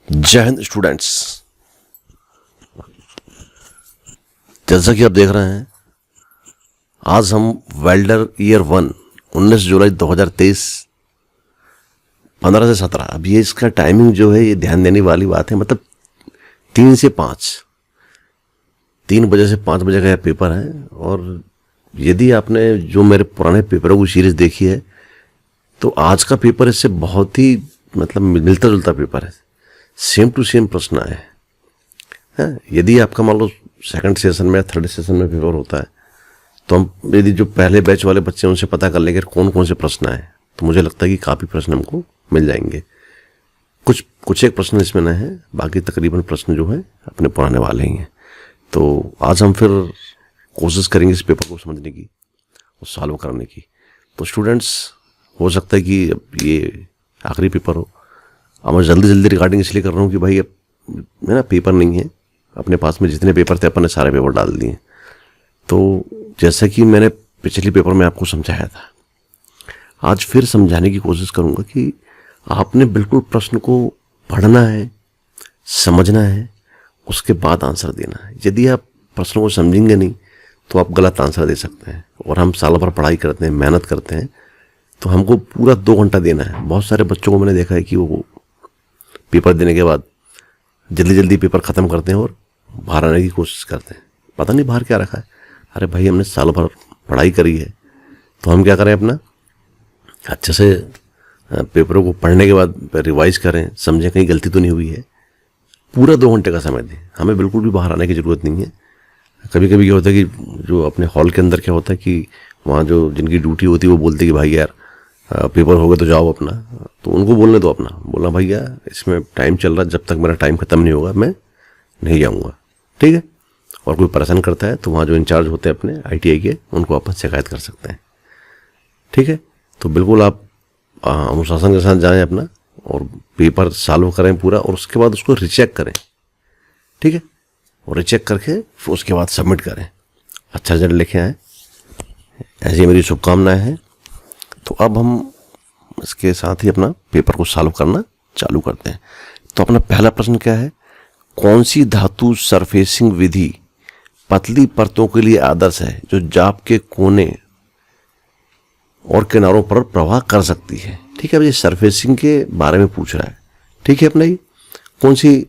जय हिंद स्टूडेंट्स। जैसा कि आप देख रहे हैं, आज हम वेल्डर ईयर 1 19 जुलाई 2023 15 से 17, अब ये इसका टाइमिंग जो है ये ध्यान देने वाली बात है। मतलब 3 से 5, 3 बजे से 5 बजे का यह पेपर है। और यदि आपने जो मेरे पुराने पेपरों की सीरीज देखी है तो आज का पेपर इससे बहुत ही मतलब मिलता जुलता पेपर है, सेम टू सेम प्रश्न आए हैं। यदि आपका मान लो सेकंड सेशन में या थर्ड सेशन में पेपर होता है तो हम यदि जो पहले बैच वाले बच्चे हैं उनसे पता कर लेंगे कौन कौन से प्रश्न आए, तो मुझे लगता है कि काफ़ी प्रश्न हमको मिल जाएंगे। कुछ एक प्रश्न इसमें नए हैं, बाकी तकरीबन प्रश्न जो है अपने पुराने वाले ही हैं। तो आज हम फिर कोशिश करेंगे इस पेपर को समझने की और सॉल्व करने की। तो स्टूडेंट्स, हो सकता है कि ये आखिरी पेपर हो। अब मैं जल्दी रिकॉर्डिंग इसलिए कर रहा हूँ कि भाई अब है ना पेपर नहीं है अपने पास में, जितने पेपर थे अपन ने सारे पेपर डाल दिए। तो जैसा कि मैंने पिछले पेपर में आपको समझाया था, आज फिर समझाने की कोशिश करूँगा कि आपने बिल्कुल प्रश्न को पढ़ना है, समझना है, उसके बाद आंसर देना है। यदि आप प्रश्न को समझेंगे नहीं तो आप गलत आंसर दे सकते हैं। और हम साल भर पढ़ाई करते हैं, मेहनत करते हैं, तो हमको पूरा 2 घंटा देना है। बहुत सारे बच्चों को मैंने देखा है कि वो पेपर देने के बाद जल्दी पेपर ख़त्म करते हैं और बाहर आने की कोशिश करते हैं। पता नहीं बाहर क्या रखा है। अरे भाई, हमने साल भर पढ़ाई करी है तो हम क्या करें, अपना अच्छे से पेपरों को पढ़ने के बाद रिवाइज करें, समझें कहीं गलती तो नहीं हुई है। पूरा 2 घंटे का समय दें, हमें बिल्कुल भी बाहर आने की ज़रूरत नहीं है। कभी कभी क्या होता है कि जो अपने हॉल के अंदर क्या होता है कि वहाँ जो जिनकी ड्यूटी होती है वो बोलते हैं कि भाई यार पेपर हो गए तो जाओ अपना, तो उनको बोलने दो अपना। बोला भैया इसमें टाइम चल रहा है, जब तक मेरा टाइम ख़त्म नहीं होगा मैं नहीं जाऊँगा, ठीक है। और कोई परेशान करता है तो वहाँ जो इंचार्ज होते हैं अपने ITI के, उनको आप शिकायत कर सकते हैं, ठीक है। तो बिल्कुल आप अनुशासन के साथ जाएं अपना और पेपर सॉल्व करें पूरा, और उसके बाद उसको रिचेक करें, ठीक है। और रिचेक करके फिर उसके बाद सबमिट करें, अच्छा रिजल्ट लेके आएँ, ऐसी मेरी शुभकामनाएं हैं। तो अब हम इसके साथ ही अपना पेपर को सॉल्व करना चालू करते हैं। तो अपना पहला प्रश्न क्या है, कौन सी धातु सरफेसिंग विधि पतली परतों के लिए आदर्श है जो जाप के कोने और किनारों पर प्रवाह कर सकती है, ठीक है। अब ये सरफेसिंग के बारे में पूछ रहा है, ठीक है। अपना ये कौन सी,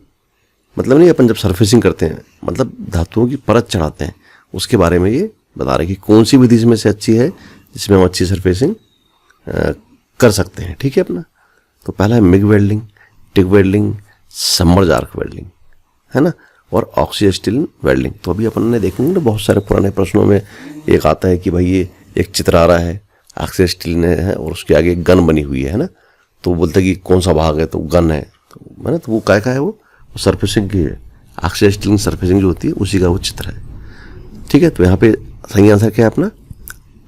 मतलब नहीं, अपन जब सरफेसिंग करते हैं मतलब धातुओं की परत चढ़ाते हैं, उसके बारे में ये बता रहे हैं कि कौन सी विधि इसमें से अच्छी है जिसमें हम अच्छी सरफेसिंग कर सकते हैं, ठीक है अपना। तो पहला है मिग वेल्डिंग, टिक वेल्डिंग, सबमर्ज आर्क वेल्डिंग, है ना, और ऑक्सी स्टील वेल्डिंग। तो अभी अपन ने देखेंगे ना, बहुत सारे पुराने प्रश्नों में एक आता है कि भाई ये एक चित्र आ रहा है, ऑक्सी स्टील ने है और उसके आगे एक गन बनी हुई है ना, तो वो बोलते हैं कि कौन सा भाग है, तो गन है, तो है ना, तो वो क्या है, वो सरफेसिंग की है। ऑक्सी स्टील सरफेसिंग जो होती है उसी का वो चित्र है, ठीक है। तो यहाँ पे सही आंसर क्या है अपना,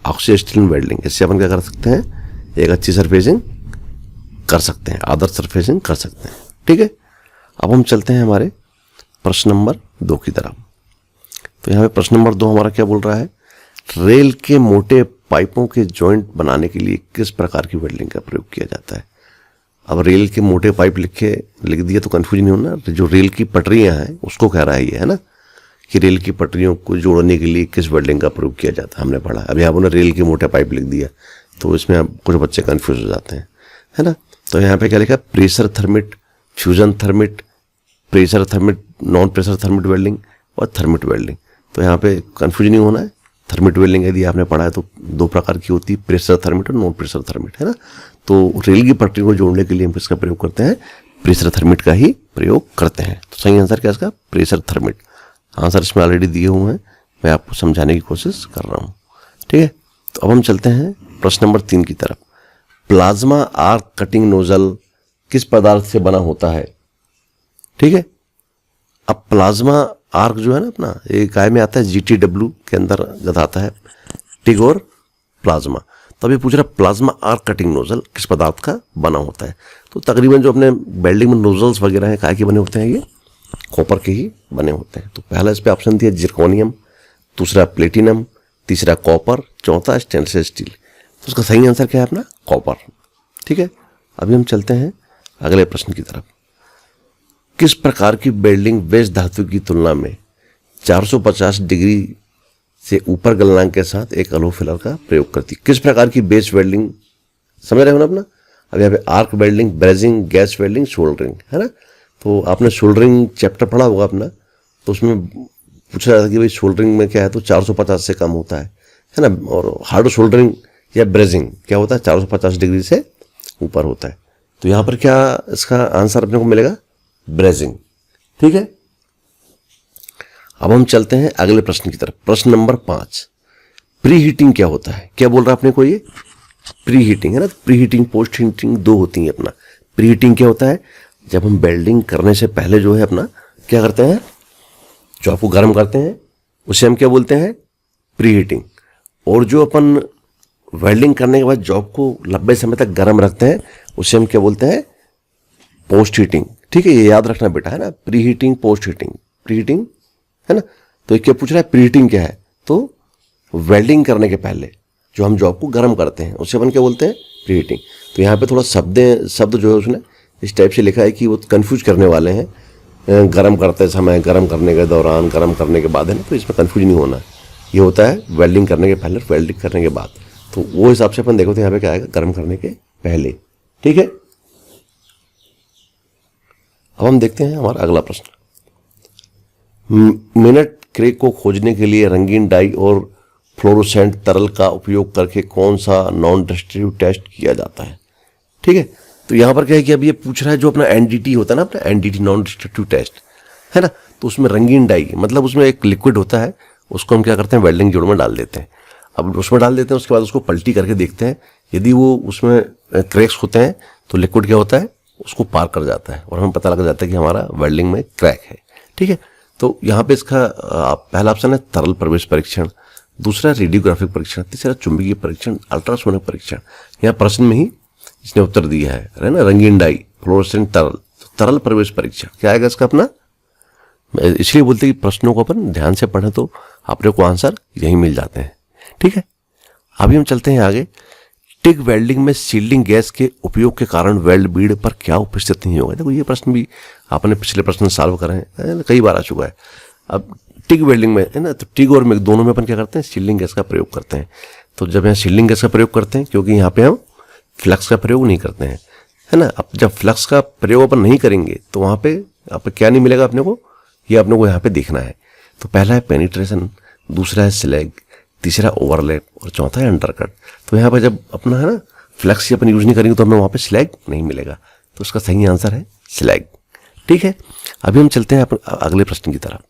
ऑक्सी स्टील वेल्डिंग। इससे अपन क्या कर सकते हैं, एक अच्छी सरफेसिंग कर सकते हैं, आदर्श सरफेसिंग कर सकते हैं, ठीक है। अब हम चलते हैं हमारे प्रश्न नंबर 2 की तरफ। तो यहाँ पे प्रश्न नंबर 2 हमारा क्या बोल रहा है, रेल के मोटे पाइपों के जॉइंट बनाने के लिए किस प्रकार की वेल्डिंग का प्रयोग किया जाता है। अब रेल के मोटे पाइप लिख दिया तो कंफ्यूज नहीं होना, जो रेल की पटरियाँ हैं उसको कह रहा है ये, है ना, कि रेल की पटरियों को जोड़ने के लिए किस वेल्डिंग का प्रयोग किया जाता है, हमने पढ़ा। अभी आपने रेल के मोटे पाइप लिख दिया तो इसमें आप कुछ बच्चे कंफ्यूज हो जाते हैं, है ना। तो यहाँ पे क्या लिखा, pressure thermit, fusion thermit, pressure thermit, non pressure thermit welding और थर्मिट वेल्डिंग। तो यहाँ पे कंफ्यूज नहीं होना है। थर्मिट वेल्डिंग यदि आपने पढ़ा है तो 2 प्रकार की होती है, प्रेशर थर्मिट और नॉन प्रेशर थर्मिट, है ना। तो रेल की पटरी को जोड़ने के लिए हम किसका प्रयोग करते हैं, प्रेशर थर्मिट का ही प्रयोग करते हैं। तो सही आंसर क्या है इसका, प्रेशर थर्मिट। आंसर इसमें ऑलरेडी दिए हुए हैं, मैं आपको समझाने की कोशिश कर रहा हूँ, ठीक है। तो अब हम चलते हैं प्रश्न नंबर 3 की तरफ। प्लाज्मा आर्क कटिंग नोजल किस पदार्थ से बना होता है, ठीक है। अब प्लाज्मा आर्क जो है ना अपना, एक काय में आता है, GTW के अंदर जब आता है टिग और प्लाज्मा। तो अभी पूछ रहा है प्लाज्मा आर्क कटिंग नोजल किस पदार्थ का बना होता है। तो तकरीबन जो अपने वेल्डिंग में नोजल्स वगैरह हैं काय के बने होते हैं, ये कॉपर के ही बने होते हैं। तो पहला इस पे ऑप्शन दिया जिरकोनियम, दूसरा प्लेटिनम, तीसरा कॉपर, चौथा स्टेनलेस स्टील। तो उसका सही आंसर क्या है अपना, कॉपर, ठीक है। अभी हम चलते हैं अगले प्रश्न की तरफ। किस प्रकार की वेल्डिंग बेस धातु की तुलना में 450 डिग्री से ऊपर गलनांक के साथ एक अलो फिलर का प्रयोग करती है? किस प्रकार की बेस वेल्डिंग, समझ रहे हो ना अपना? अब यहाँ पे arc welding, brazing, gas welding, soldering, है ना? तो आपने सोल्डरिंग चैप्टर पढ़ा होगा अपना, तो उसमें पूछा जाता है कि भाई सोल्डरिंग में क्या है, तो 450 से कम होता है ना? और हार्ड सोल्डरिंग या ब्रेजिंग क्या होता है, 450 डिग्री से ऊपर होता है। तो यहाँ पर क्या इसका आंसर अपने को मिलेगा? ब्रेजिंग। ठीक है, अब हम चलते हैं अगले प्रश्न की तरफ। प्रश्न नंबर 5, प्री हीटिंग क्या होता है? क्या बोल रहा है अपने को? ये प्री हीटिंग है ना। प्री हीटिंग, पोस्ट हीटिंग दो होती है अपना। प्री हीटिंग क्या होता है? जब हम वेल्डिंग करने से पहले जो है अपना क्या करते हैं, जॉब को गर्म करते हैं, उसे हम क्या बोलते हैं? Pre heating. और जो अपन वेल्डिंग करने के बाद जॉब को लंबे समय तक गर्म रखते हैं, उसे हम क्या बोलते हैं? Post heating. ठीक है, ये याद रखना बेटा, है ना? Pre heating, post heating. Pre heating है ना। तो ये क्या पूछ रहा है? प्री हीटिंग क्या है? तो वेल्डिंग करने के पहले जो हम जॉब को गर्म करते हैं उसे अपन क्या बोलते हैं? Pre heating. तो यहाँ पे थोड़ा शब्द जो है उसने इस टाइप से लिखा है कि वो कंफ्यूज करने वाले हैं, गर्म करते समय, गर्म करने के दौरान, गर्म करने के बाद, है ना। तो इसमें कंफ्यूज नहीं होना। ये होता है वेल्डिंग करने के पहले, वेल्डिंग करने के बाद। तो वो हिसाब से अपन देखो तो यहाँ पे क्या आएगा? गर्म करने के पहले। ठीक है, अब हम देखते हैं हमारा अगला प्रश्न। मिनट क्रे को खोजने के लिए रंगीन डाई और फ्लोरोसेंट तरल का उपयोग करके कौन सा नॉन डिस्ट्रक्टिव टेस्ट किया जाता है? ठीक है, तो यहां पर क्या है कि अब ये पूछ रहा है जो अपना एनडीटी होता है ना, अपना एनडीटी नॉन डिस्ट्रक्टिव टेस्ट, है ना। तो उसमें रंगीन डाई मतलब उसमें एक लिक्विड होता है, उसको हम क्या करते हैं? वेल्डिंग जोड़ में डाल देते हैं। अब उसमें डाल देते हैं, उसके बाद उसको पलटी करके देखते हैं। यदि वो उसमें क्रैक्स होते हैं तो लिक्विड क्या होता है? उसको पार कर जाता है और हमें पता लग जाता है कि हमारा वेल्डिंग में क्रैक है। ठीक है, तो यहाँ पे इसका पहला ऑप्शन है तरल प्रवेश परीक्षण, दूसरा रेडियोग्राफिक परीक्षण, तीसरा चुंबकीय परीक्षण, अल्ट्रासोनिक परीक्षण। यहाँ प्रश्न में ही इसने उत्तर दिया है ना, रंगीन डाई, फ्लोरोसेंट तरल। तो तरल प्रवेश परीक्षण क्या आएगा इसका अपना? इसलिए बोलते हैं कि प्रश्नों को अपन ध्यान से पढ़ें तो अपने को आंसर यही मिल जाते हैं। ठीक है, अभी हम चलते हैं आगे। टिग वेल्डिंग में शील्डिंग गैस के उपयोग के कारण वेल्ड बीड पर क्या उपस्थित नहीं होगा? देखो ये प्रश्न भी आपने पिछले प्रश्न सॉल्व करे हैं, कई बार आ चुका है। अब टिग वेल्डिंग में, है ना, तो टिग और मिग दोनों में अपन क्या करते हैं? शील्डिंग गैस का प्रयोग करते हैं। तो जब यहाँ शील्डिंग गैस का प्रयोग करते हैं, क्योंकि यहाँ पे हम फ्लक्स का प्रयोग नहीं करते हैं, है ना। अब जब फ्लक्स का प्रयोग अपन नहीं करेंगे तो वहाँ पे आप क्या नहीं मिलेगा अपने को? ये अपने को यहाँ पे देखना है। तो पहला है पेनिट्रेशन, दूसरा है स्लैग, तीसरा ओवरलैप और चौथा है अंडरकट। तो यहाँ पर जब अपना, है ना, फ्लक्स ही अपन यूज नहीं करेंगे तो हमें वहाँ पे स्लैग नहीं मिलेगा। तो उसका सही आंसर है स्लैग। ठीक है, अभी हम चलते हैं अगले प्रश्न की तरफ।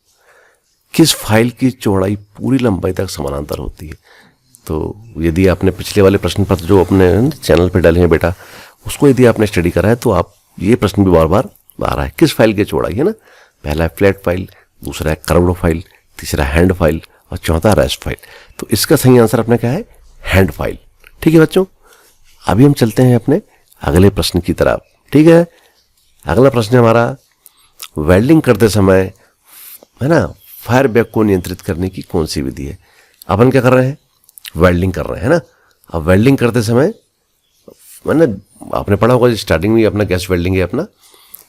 किस फाइल की चौड़ाई पूरी लंबाई तक समानांतर होती है? तो यदि आपने पिछले वाले प्रश्न पत्र जो अपने चैनल पर डाले हैं बेटा, उसको यदि आपने स्टडी करा है तो आप ये प्रश्न भी बार बार आ रहा है। किस फाइल की चौड़ाई, है ना। पहला है फ्लैट फाइल, दूसरा है कर्व्ड फाइल, तीसरा हैंड फाइल और चौथा रेस्ट फाइल। तो इसका सही आंसर अपना क्या है? Hand file. ठीक है बच्चों, अभी हम चलते हैं अपने अगले प्रश्न की तरफ। ठीक है, अगला प्रश्न है हमारा, वेल्डिंग करते समय, है ना, फायर बैक को नियंत्रित करने की कौन सी विधि है? अपन क्या कर रहे हैं? वेल्डिंग कर रहे हैं, है ना। अब वेल्डिंग करते समय मैंने आपने पढ़ा होगा स्टार्टिंग में अपना गैस वेल्डिंग है अपना।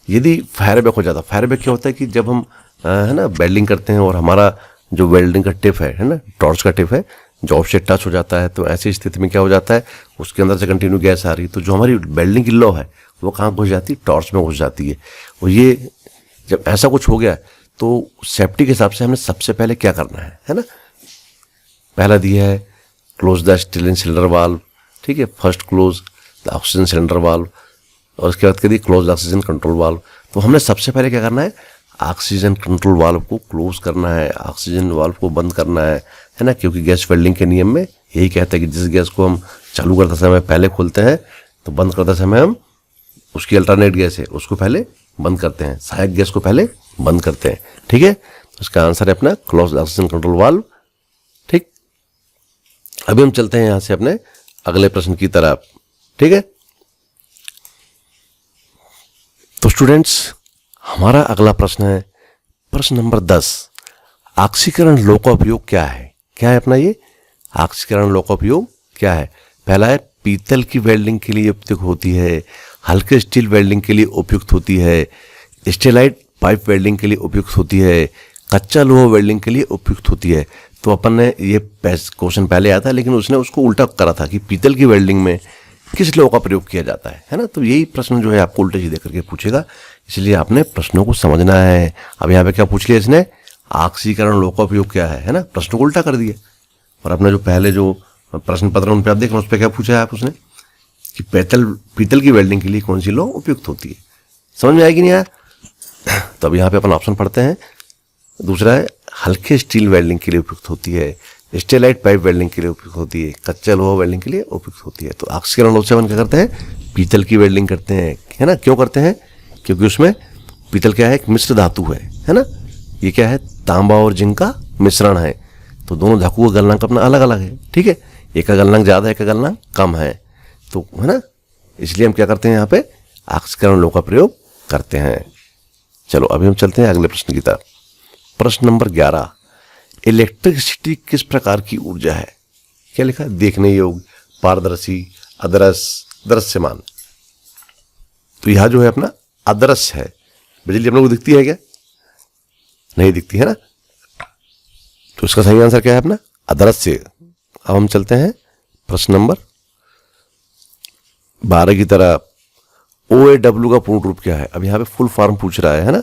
यदि फायर बैक हो जाता, फायर बैक क्या होता है कि जब हम, है ना, वेल्डिंग करते हैं और हमारा जो वेल्डिंग का टिप है ना, टॉर्च का टिप है, जॉब से टच हो जाता है, तो ऐसी स्थिति में क्या हो जाता है? उसके अंदर से कंटिन्यू गैस आ रही है, तो जो हमारी वेल्डिंग की लौ है वो कहाँ घुस जाती है? टॉर्च में घुस जाती है। और ये जब ऐसा कुछ हो गया तो सेफ्टी के हिसाब से हमें सबसे पहले क्या करना है ना। पहला दिया है close the steeling cylinder valve, ठीक है, first close the oxygen cylinder valve, और उसके बाद कह दी close the oxygen control valve. तो हमने सबसे पहले क्या करना है? ऑक्सीजन कंट्रोल वाल्व को क्लोज करना है, ऑक्सीजन वाल्व को बंद करना है ना, क्योंकि गैस वेल्डिंग के नियम में यही कहता है कि जिस गैस को हम चालू करते समय पहले खोलते हैं तो बंद करते समय हम उसकी अल्टरनेट गैस है उसको पहले बंद करते हैं, सहायक गैस को पहले बंद करते हैं। ठीक है, तो इसका आंसर है अपना क्लोज ऑक्सीजन कंट्रोल वाल्व। ठीक, अभी हम चलते हैं यहां से अपने अगले प्रश्न की तरफ। ठीक है, तो स्टूडेंट्स हमारा अगला प्रश्न है प्रश्न नंबर 10। ऑक्सीकरण लौ का उपयोग क्या है? क्या है अपना ये ऑक्सीकरण लौ का उपयोग क्या है? पहला है पीतल की वेल्डिंग के लिए उपयुक्त होती है, हल्के स्टील वेल्डिंग के लिए उपयुक्त होती है, स्टेलाइट पाइप वेल्डिंग के लिए उपयुक्त होती है, कच्चा लोहा वेल्डिंग के लिए उपयुक्त होती है। तो अपन ने ये क्वेश्चन पहले आया था, लेकिन उसने उसको उल्टा करा था कि पीतल की वेल्डिंग में किस लोहे का प्रयोग किया जाता है ना। तो यही प्रश्न जो है आपको उल्टे सीधे करके पूछेगा, इसलिए आपने प्रश्नों को समझना है। अब यहाँ पे क्या पूछ लिया इसने, ऑक्सीकरण लोह का उपयोग क्या है ना, प्रश्न को उल्टा कर दिया। और अपना जो पहले जो प्रश्न पत्र उन पर आप देख रहे हैं, उस पर क्या पूछा है आप उसने कि पीतल की वेल्डिंग के लिए कौन सी लोह उपयुक्त होती है। समझ में आएगी नहीं आया? तो अब यहाँ पे अपन ऑप्शन पढ़ते हैं। दूसरा है हल्के स्टील वेल्डिंग के लिए उपयुक्त होती है, स्टेलाइट पाइप वेल्डिंग के लिए उपयुक्त होती है, कच्चा लोहा वेल्डिंग के लिए उपयुक्त होती है। तो ऑक्सीकरण लोह से अपन क्या करते हैं, पीतल की वेल्डिंग करते हैं, है ना। क्यों करते हैं, क्योंकि उसमें पीतल क्या है, एक मिश्र धातु है ना। ये क्या है, तांबा और जिंक का मिश्रण है। तो दोनों धातुओं का गलनांक अपना अलग अलग है, ठीक है। एक का गलनांक ज़्यादा है, एक का गलनांक कम है, तो है ना। इसलिए हम क्या करते हैं, यहाँ पे ऑक्सीकरण लोह का प्रयोग करते हैं। चलो अभी हम चलते हैं अगले प्रश्न की तरफ। प्रश्न नंबर 11, इलेक्ट्रिसिटी किस प्रकार की ऊर्जा है। क्या लिखा है, देखने योग्य, पारदर्शी, अदृश्य, दृश्यमान। तो यह जो है अपना अदृश्य है। बिजली अपने को दिखती है क्या, नहीं दिखती है ना। तो इसका सही आंसर क्या है अपना, अदृश्य। अब हम चलते हैं प्रश्न नंबर 12 की तरफ। OAW का पूर्ण रूप क्या है। अब यहाँ पे फुल फॉर्म पूछ रहा है ना।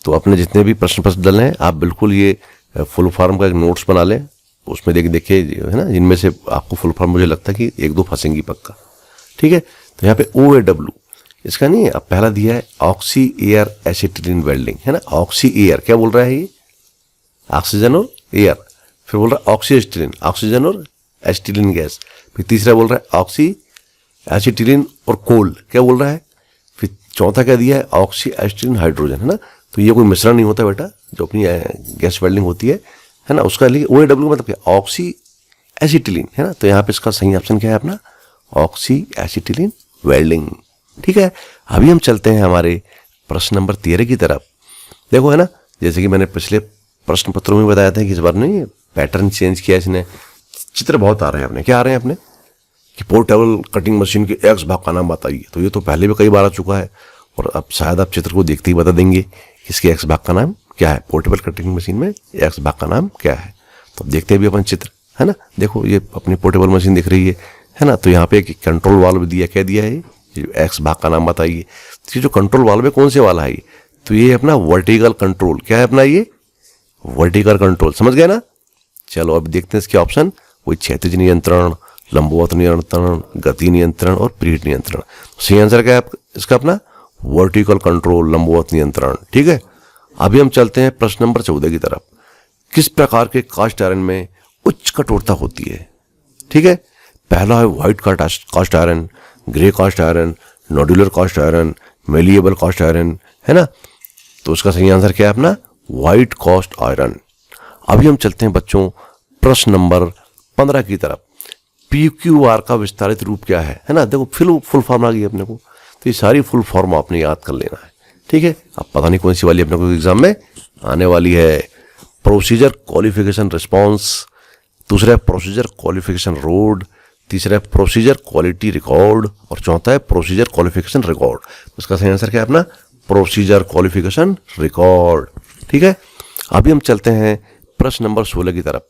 तो अपने जितने भी प्रश्न पत्र डले हैं, आप बिल्कुल ये फुल फॉर्म का एक नोट्स बना लें, उसमें देखिए है ना, जिनमें से आपको फुल फॉर्म मुझे लगता है कि एक दो फंसेंगी पक्का, ठीक है। तो यहाँ पे OAW इसका नहीं है। अब पहला दिया है ऑक्सी एयर एसिटिलीन वेल्डिंग, है ना। ऑक्सी एयर क्या बोल रहा है, ये ऑक्सीजन और एयर। फिर बोल रहा है ऑक्सी एसिटिलीन, ऑक्सीजन और एसिटिलीन गैस। फिर तीसरा बोल रहा है ऑक्सी एसिटिलीन और कोल, क्या बोल रहा है। फिर चौथा क्या दिया है, ऑक्सी एसिटिलीन हाइड्रोजन, है ना। तो ये कोई मिश्रण नहीं होता बेटा, जो अपनी गैस वेल्डिंग होती है ना, उसका लिए OAW मतलब क्या, ऑक्सी एसिटिलीन, है ना। तो यहाँ पे इसका सही ऑप्शन क्या है अपना, ऑक्सी एसिटिलीन वेल्डिंग, ठीक है। अभी हम चलते हैं हमारे प्रश्न नंबर 13 की तरफ। देखो है ना, जैसे कि मैंने पिछले प्रश्न पत्रों में बताया था कि इस बार नहीं पैटर्न चेंज किया इसने। चित्र बहुत आ रहे हैं अपने, क्या आ रहे हैं अपने कि पोर्टेबल कटिंग मशीन के एक्स भाग का नाम बताइए। तो ये तो पहले भी कई बार आ चुका है, और अब शायद आप चित्र को देखते ही बता देंगे इसके एक्स भाग का नाम क्या है। पोर्टेबल कटिंग मशीन में एक्स भाग का नाम क्या है। तो अब देखते हैं भी अपन चित्र, है ना। देखो ये अपनी पोर्टेबल मशीन दिख रही है ना। तो यहाँ पे एक कंट्रोल वाल्व दिया, क्या दिया है, एक्स भाग का नाम बताइए। तो ये जो कंट्रोल वाल्व है कौन से वाला है, तो ये अपना वर्टिकल कंट्रोल, क्या है अपना ये वर्टिकल कंट्रोल, समझ गए ना। चलो अब देखते हैं इसके ऑप्शन, वही क्षैतिज नियंत्रण, लंबवत नियंत्रण, गति नियंत्रण और पीढ़ नियंत्रण। सही आंसर क्या है इसका अपना वर्टिकल कंट्रोल, लंबवत नियंत्रण, ठीक है। अभी हम चलते हैं प्रश्न नंबर 14 की तरफ। किस प्रकार के कास्ट आयरन में उच्च कठोरता होती है, ठीक है। पहला है white cast iron, grey cast iron, nodular cast iron, malleable cast iron, है ना। तो उसका सही आंसर क्या है अपना व्हाइट कास्ट आयरन। अभी हम चलते हैं बच्चों प्रश्न नंबर 15 की तरफ। PQR का विस्तारित रूप क्या है ना। देखो फुल फॉर्म आ गई अपने को, तो ये सारी फुल फॉर्म आपने याद कर लेना है, ठीक है। अब पता नहीं कौन सी वाली अपने को एग्जाम में आने वाली है। प्रोसीजर क्वालिफिकेशन रिस्पॉन्स, दूसरा है प्रोसीजर क्वालिफिकेशन रोड, तीसरा है प्रोसीजर क्वालिटी रिकॉर्ड, और चौथा है प्रोसीजर क्वालिफिकेशन रिकॉर्ड। उसका सही आंसर क्या है अपना प्रोसीजर क्वालिफिकेशन रिकॉर्ड, ठीक है। अभी हम चलते हैं प्रश्न नंबर 16 की तरफ।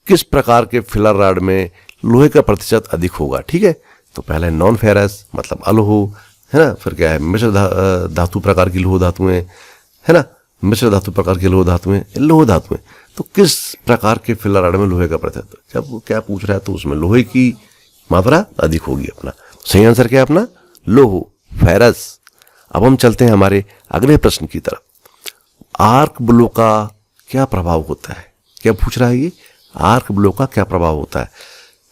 किस प्रकार के फिलर रॉड में लोहे का प्रतिशत अधिक होगा, ठीक है। तो पहला है नॉन फेरस मतलब अलोह, है ना। फिर क्या है मिश्र धातु प्रकार की लोह धातुएं, है ना। मिश्र धातु प्रकार की लोह धातुएं, लोह धातुएं। तो किस प्रकार के फिलर रॉड में लोहे का प्रतिशत, जब क्या पूछ रहा है तो उसमें लोहे की मात्रा अधिक होगी अपना। सही आंसर क्या है अपना लोह, फेरस। अब हम चलते हैं हमारे अगले प्रश्न की तरफ। आर्क ब्लो का क्या प्रभाव होता है, क्या पूछ रहा है ये, आर्क ब्लो का क्या प्रभाव होता है।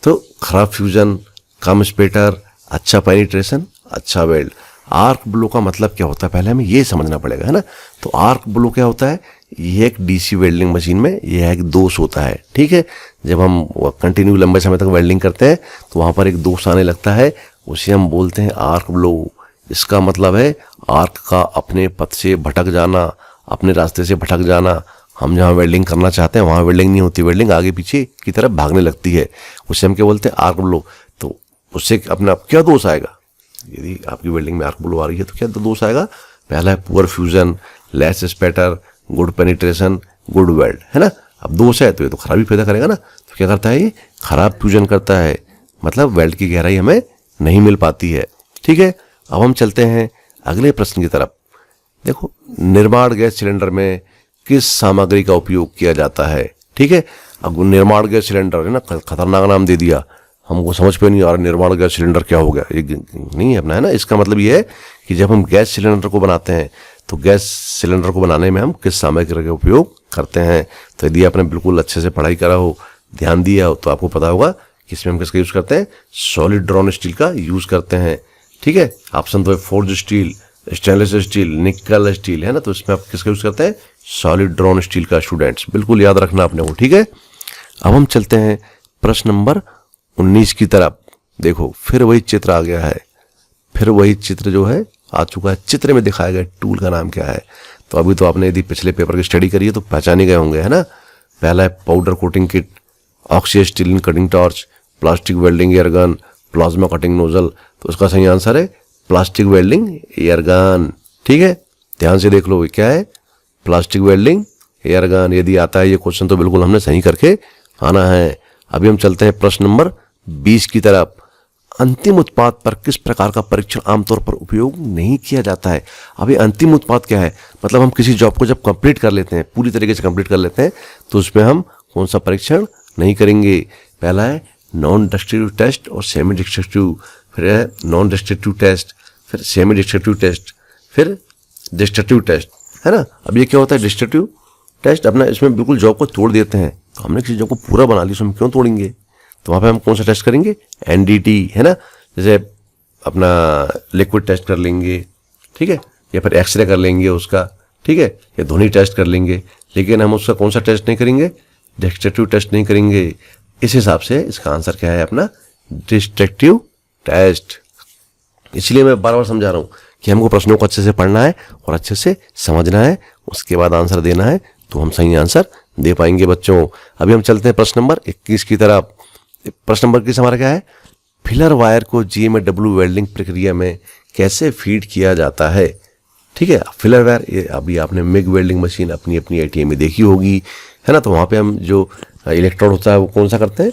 तो खराब फ्यूजन, कम स्पेटर, अच्छा पेनिट्रेशन, अच्छा वेल्ड। आर्क ब्लो का मतलब क्या होता है पहले हमें ये समझना पड़ेगा, है ना। तो आर्क ब्लो क्या होता है, ये एक डीसी वेल्डिंग मशीन में यह एक दोष होता है, ठीक है। जब हम कंटिन्यू लंबे समय तक वेल्डिंग करते हैं तो वहाँ पर एक दोष आने लगता है, उसे हम बोलते हैं आर्क ब्लो। इसका मतलब है आर्क का अपने पथ से भटक जाना, अपने रास्ते से भटक जाना। हम जहाँ वेल्डिंग करना चाहते हैं वहाँ वेल्डिंग नहीं होती, वेल्डिंग आगे पीछे की तरफ भागने लगती है, उसे हम क्या बोलते हैं आर्क ब्लो। तो उससे अपना क्या दोष आएगा, यदि आपकी वेल्डिंग में आर्क ब्लो आ रही है तो क्या दोष आएगा, पहला है poor fusion, less spatter, good penetration, good weld, है ना। अब दोष है तो ये तो खराबी पैदा करेगा ना, तो क्या करता है ये खराब फ्यूजन करता है, मतलब वेल्ड की गहराई हमें नहीं मिल पाती है। ठीक है, अब हम चलते हैं अगले प्रश्न की तरफ। देखो, निर्माण गैस सिलेंडर में किस सामग्री का उपयोग किया जाता है। ठीक है, अब निर्माण गैस सिलेंडर है ना, खतरनाक नाम दे दिया, हमको समझ पे नहीं आ रहा निर्माण गैस सिलेंडर क्या हो गया, ये नहीं है अपना, है ना। इसका मतलब ये है कि जब हम गैस सिलेंडर को बनाते हैं तो गैस सिलेंडर को बनाने में हम किस सामग्री का उपयोग करते हैं। तो यदि आपने बिल्कुल अच्छे से पढ़ाई करा हो, ध्यान दिया हो, तो आपको पता होगा कि इसमें हम किसका यूज करते हैं, सॉलिड ड्रॉन स्टील का यूज करते हैं। ठीक है, ऑप्शन तो है फोर्ज स्टील, स्टेनलेस स्टील, निकल स्टील, है ना। तो इसमें आप किसका यूज करते हैं, सॉलिड ड्रॉन स्टील का। स्टूडेंट्स बिल्कुल याद रखना अपने को। ठीक है, अब हम चलते हैं प्रश्न नंबर 19 की तरफ। देखो, फिर वही चित्र आ गया है, फिर वही चित्र जो है आ चुका है। चित्र में दिखाया गया टूल का नाम क्या है, तो अभी तो आपने यदि पिछले पेपर की स्टडी करी है तो पहचान ही गए होंगे, है ना। पहला है powder coating kit, oxy steel cutting torch, plastic welding air gun, plasma cutting nozzle. तो उसका सही आंसर है प्लास्टिक वेल्डिंग एयर गन। ठीक है, ध्यान से देख लो ये क्या है, प्लास्टिक वेल्डिंग एयर गन। यदि आता है ये क्वेश्चन तो बिल्कुल हमने सही करके आना है। अभी हम चलते हैं प्रश्न नंबर 20 की तरफ। अंतिम उत्पाद पर किस प्रकार का परीक्षण आमतौर पर उपयोग नहीं किया जाता है। अभी अंतिम उत्पाद क्या है, मतलब हम किसी जॉब को जब कंप्लीट कर लेते हैं, पूरी तरीके से कंप्लीट कर लेते हैं, तो उसमें हम कौन सा परीक्षण नहीं करेंगे। पहला है नॉन डिस्ट्रक्टिव टेस्ट और सेमी डिस्ट्रक्टिव, फिर है नॉन डिस्ट्रक्टिव टेस्ट, फिर सेमी डिस्ट्रक्टिव टेस्ट, फिर डिस्ट्रक्टिव टेस्ट, है ना। अब ये क्या होता है डिस्ट्रक्टिव टेस्ट, अपना इसमें बिल्कुल जॉब को तोड़ देते हैं। तो हमने किसी जॉब को पूरा बना लिया, उसमें क्यों तोड़ेंगे। तो वहाँ पे हम कौन सा टेस्ट करेंगे, एनडीटी, है ना। जैसे अपना लिक्विड टेस्ट कर लेंगे, ठीक है, या फिर एक्सरे कर लेंगे उसका, ठीक है, या ध्वनि टेस्ट कर लेंगे, लेकिन हम उसका कौन सा टेस्ट नहीं करेंगे, डिस्ट्रक्टिव टेस्ट नहीं करेंगे। इस हिसाब से इसका आंसर क्या है अपना, डिस्ट्रक्टिव टेस्ट। इसलिए मैं बार बार समझा रहा हूँ कि हमको प्रश्नों को अच्छे से पढ़ना है और अच्छे से समझना है, उसके बाद आंसर देना है, तो हम सही आंसर दे पाएंगे बच्चों। अभी हम चलते हैं प्रश्न नंबर 21 की तरफ। प्रश्न नंबर 21 हमारा क्या है, फिलर वायर को GMAW वेल्डिंग प्रक्रिया में कैसे फीड किया जाता है। ठीक है, फिलर वायर, ये अभी आपने मिग वेल्डिंग मशीन अपनी अपनी ITI में देखी होगी, है ना। तो वहाँ पे हम जो इलेक्ट्रोड होता है वो कौन सा करते हैं,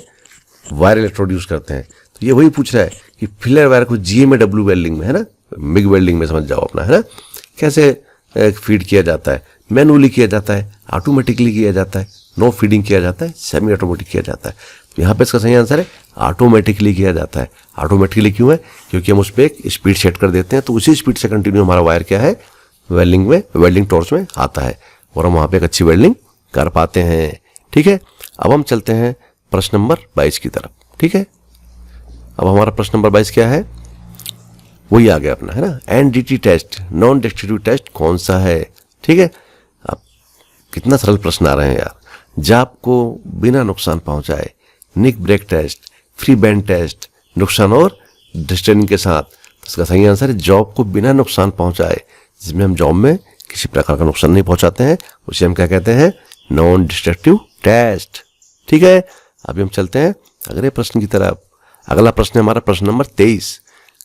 वायर इलेक्ट्रोड यूज करते हैं। तो ये वही पूछ रहा है कि फिलर वायर को GMAW वेल्डिंग में, है ना, मिग वेल्डिंग में समझ जाओ अपना, है ना, कैसे फीड किया जाता है। मैनुअली किया जाता है, ऑटोमेटिकली किया जाता है, नो फीडिंग किया जाता है, सेमी ऑटोमेटिक किया जाता है। तो यहाँ पे इसका सही आंसर है ऑटोमेटिकली किया जाता है। ऑटोमेटिकली क्यों है, क्योंकि हम उस पर एक स्पीड सेट कर देते हैं, तो उसी स्पीड से कंटिन्यू हमारा वायर क्या है, वेल्डिंग में, वेल्डिंग टॉर्च में आता है, और हम वहाँ पे एक अच्छी वेल्डिंग कर पाते हैं। ठीक है, अब हम चलते हैं प्रश्न नंबर 22 की तरफ। ठीक है, अब हमारा प्रश्न नंबर 22 क्या है, वही आ गया अपना, है ना, NDT test, non destructive test कौन सा है। ठीक है, अब कितना सरल प्रश्न आ रहे हैं यार। जाप को बिना नुकसान पहुंचाए, nick break test, free bend test, नुकसान और डिस्टेंस के साथ। तो इसका सही आंसर है जॉब को बिना नुकसान पहुंचाए, जिसमें हम जॉब में किसी प्रकार का नुकसान नहीं पहुंचाते हैं, उसे हम क्या कहते हैं, नॉन डिस्ट्रक्टिव टेस्ट। ठीक है, अभी हम चलते हैं अगले प्रश्न की तरफ। अगला प्रश्न है हमारा प्रश्न नंबर 23।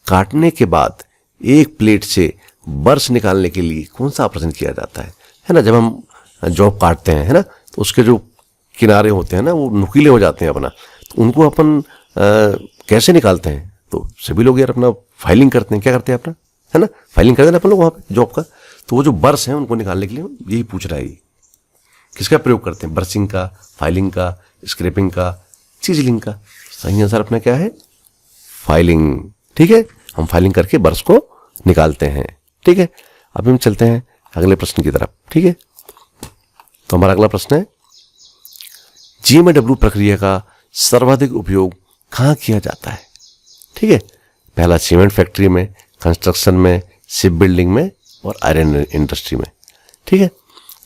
काटने के बाद एक प्लेट से बर्स निकालने के लिए कौन सा ऑपरेशन किया जाता है ना। जब हम जॉब काटते हैं, है ना, तो उसके जो किनारे होते हैं ना वो नुकीले हो जाते हैं अपना, तो उनको अपन कैसे निकालते हैं। तो सभी लोग यार अपना फाइलिंग करते हैं, क्या करते हैं अपना, है ना, फाइलिंग करते हैं अपन लोग वहाँ पे जॉब का। तो वो जो बर्स है उनको निकालने के लिए यही पूछ रहा है, किसका प्रयोग करते हैं, बर्सिंग का, फाइलिंग का, स्क्रैपिंग का, चीजलिंग का। सही आंसर अपना क्या है, फाइलिंग। ठीक है, हम फाइलिंग करके बर्स को निकालते हैं। ठीक है, अभी हम चलते हैं अगले प्रश्न की तरफ। ठीक है, तो हमारा अगला प्रश्न है, GMAW प्रक्रिया का सर्वाधिक उपयोग कहाँ किया जाता है। ठीक है, पहला सीमेंट फैक्ट्री में, कंस्ट्रक्शन में, शिप बिल्डिंग में और आयरन इंडस्ट्री में। ठीक है,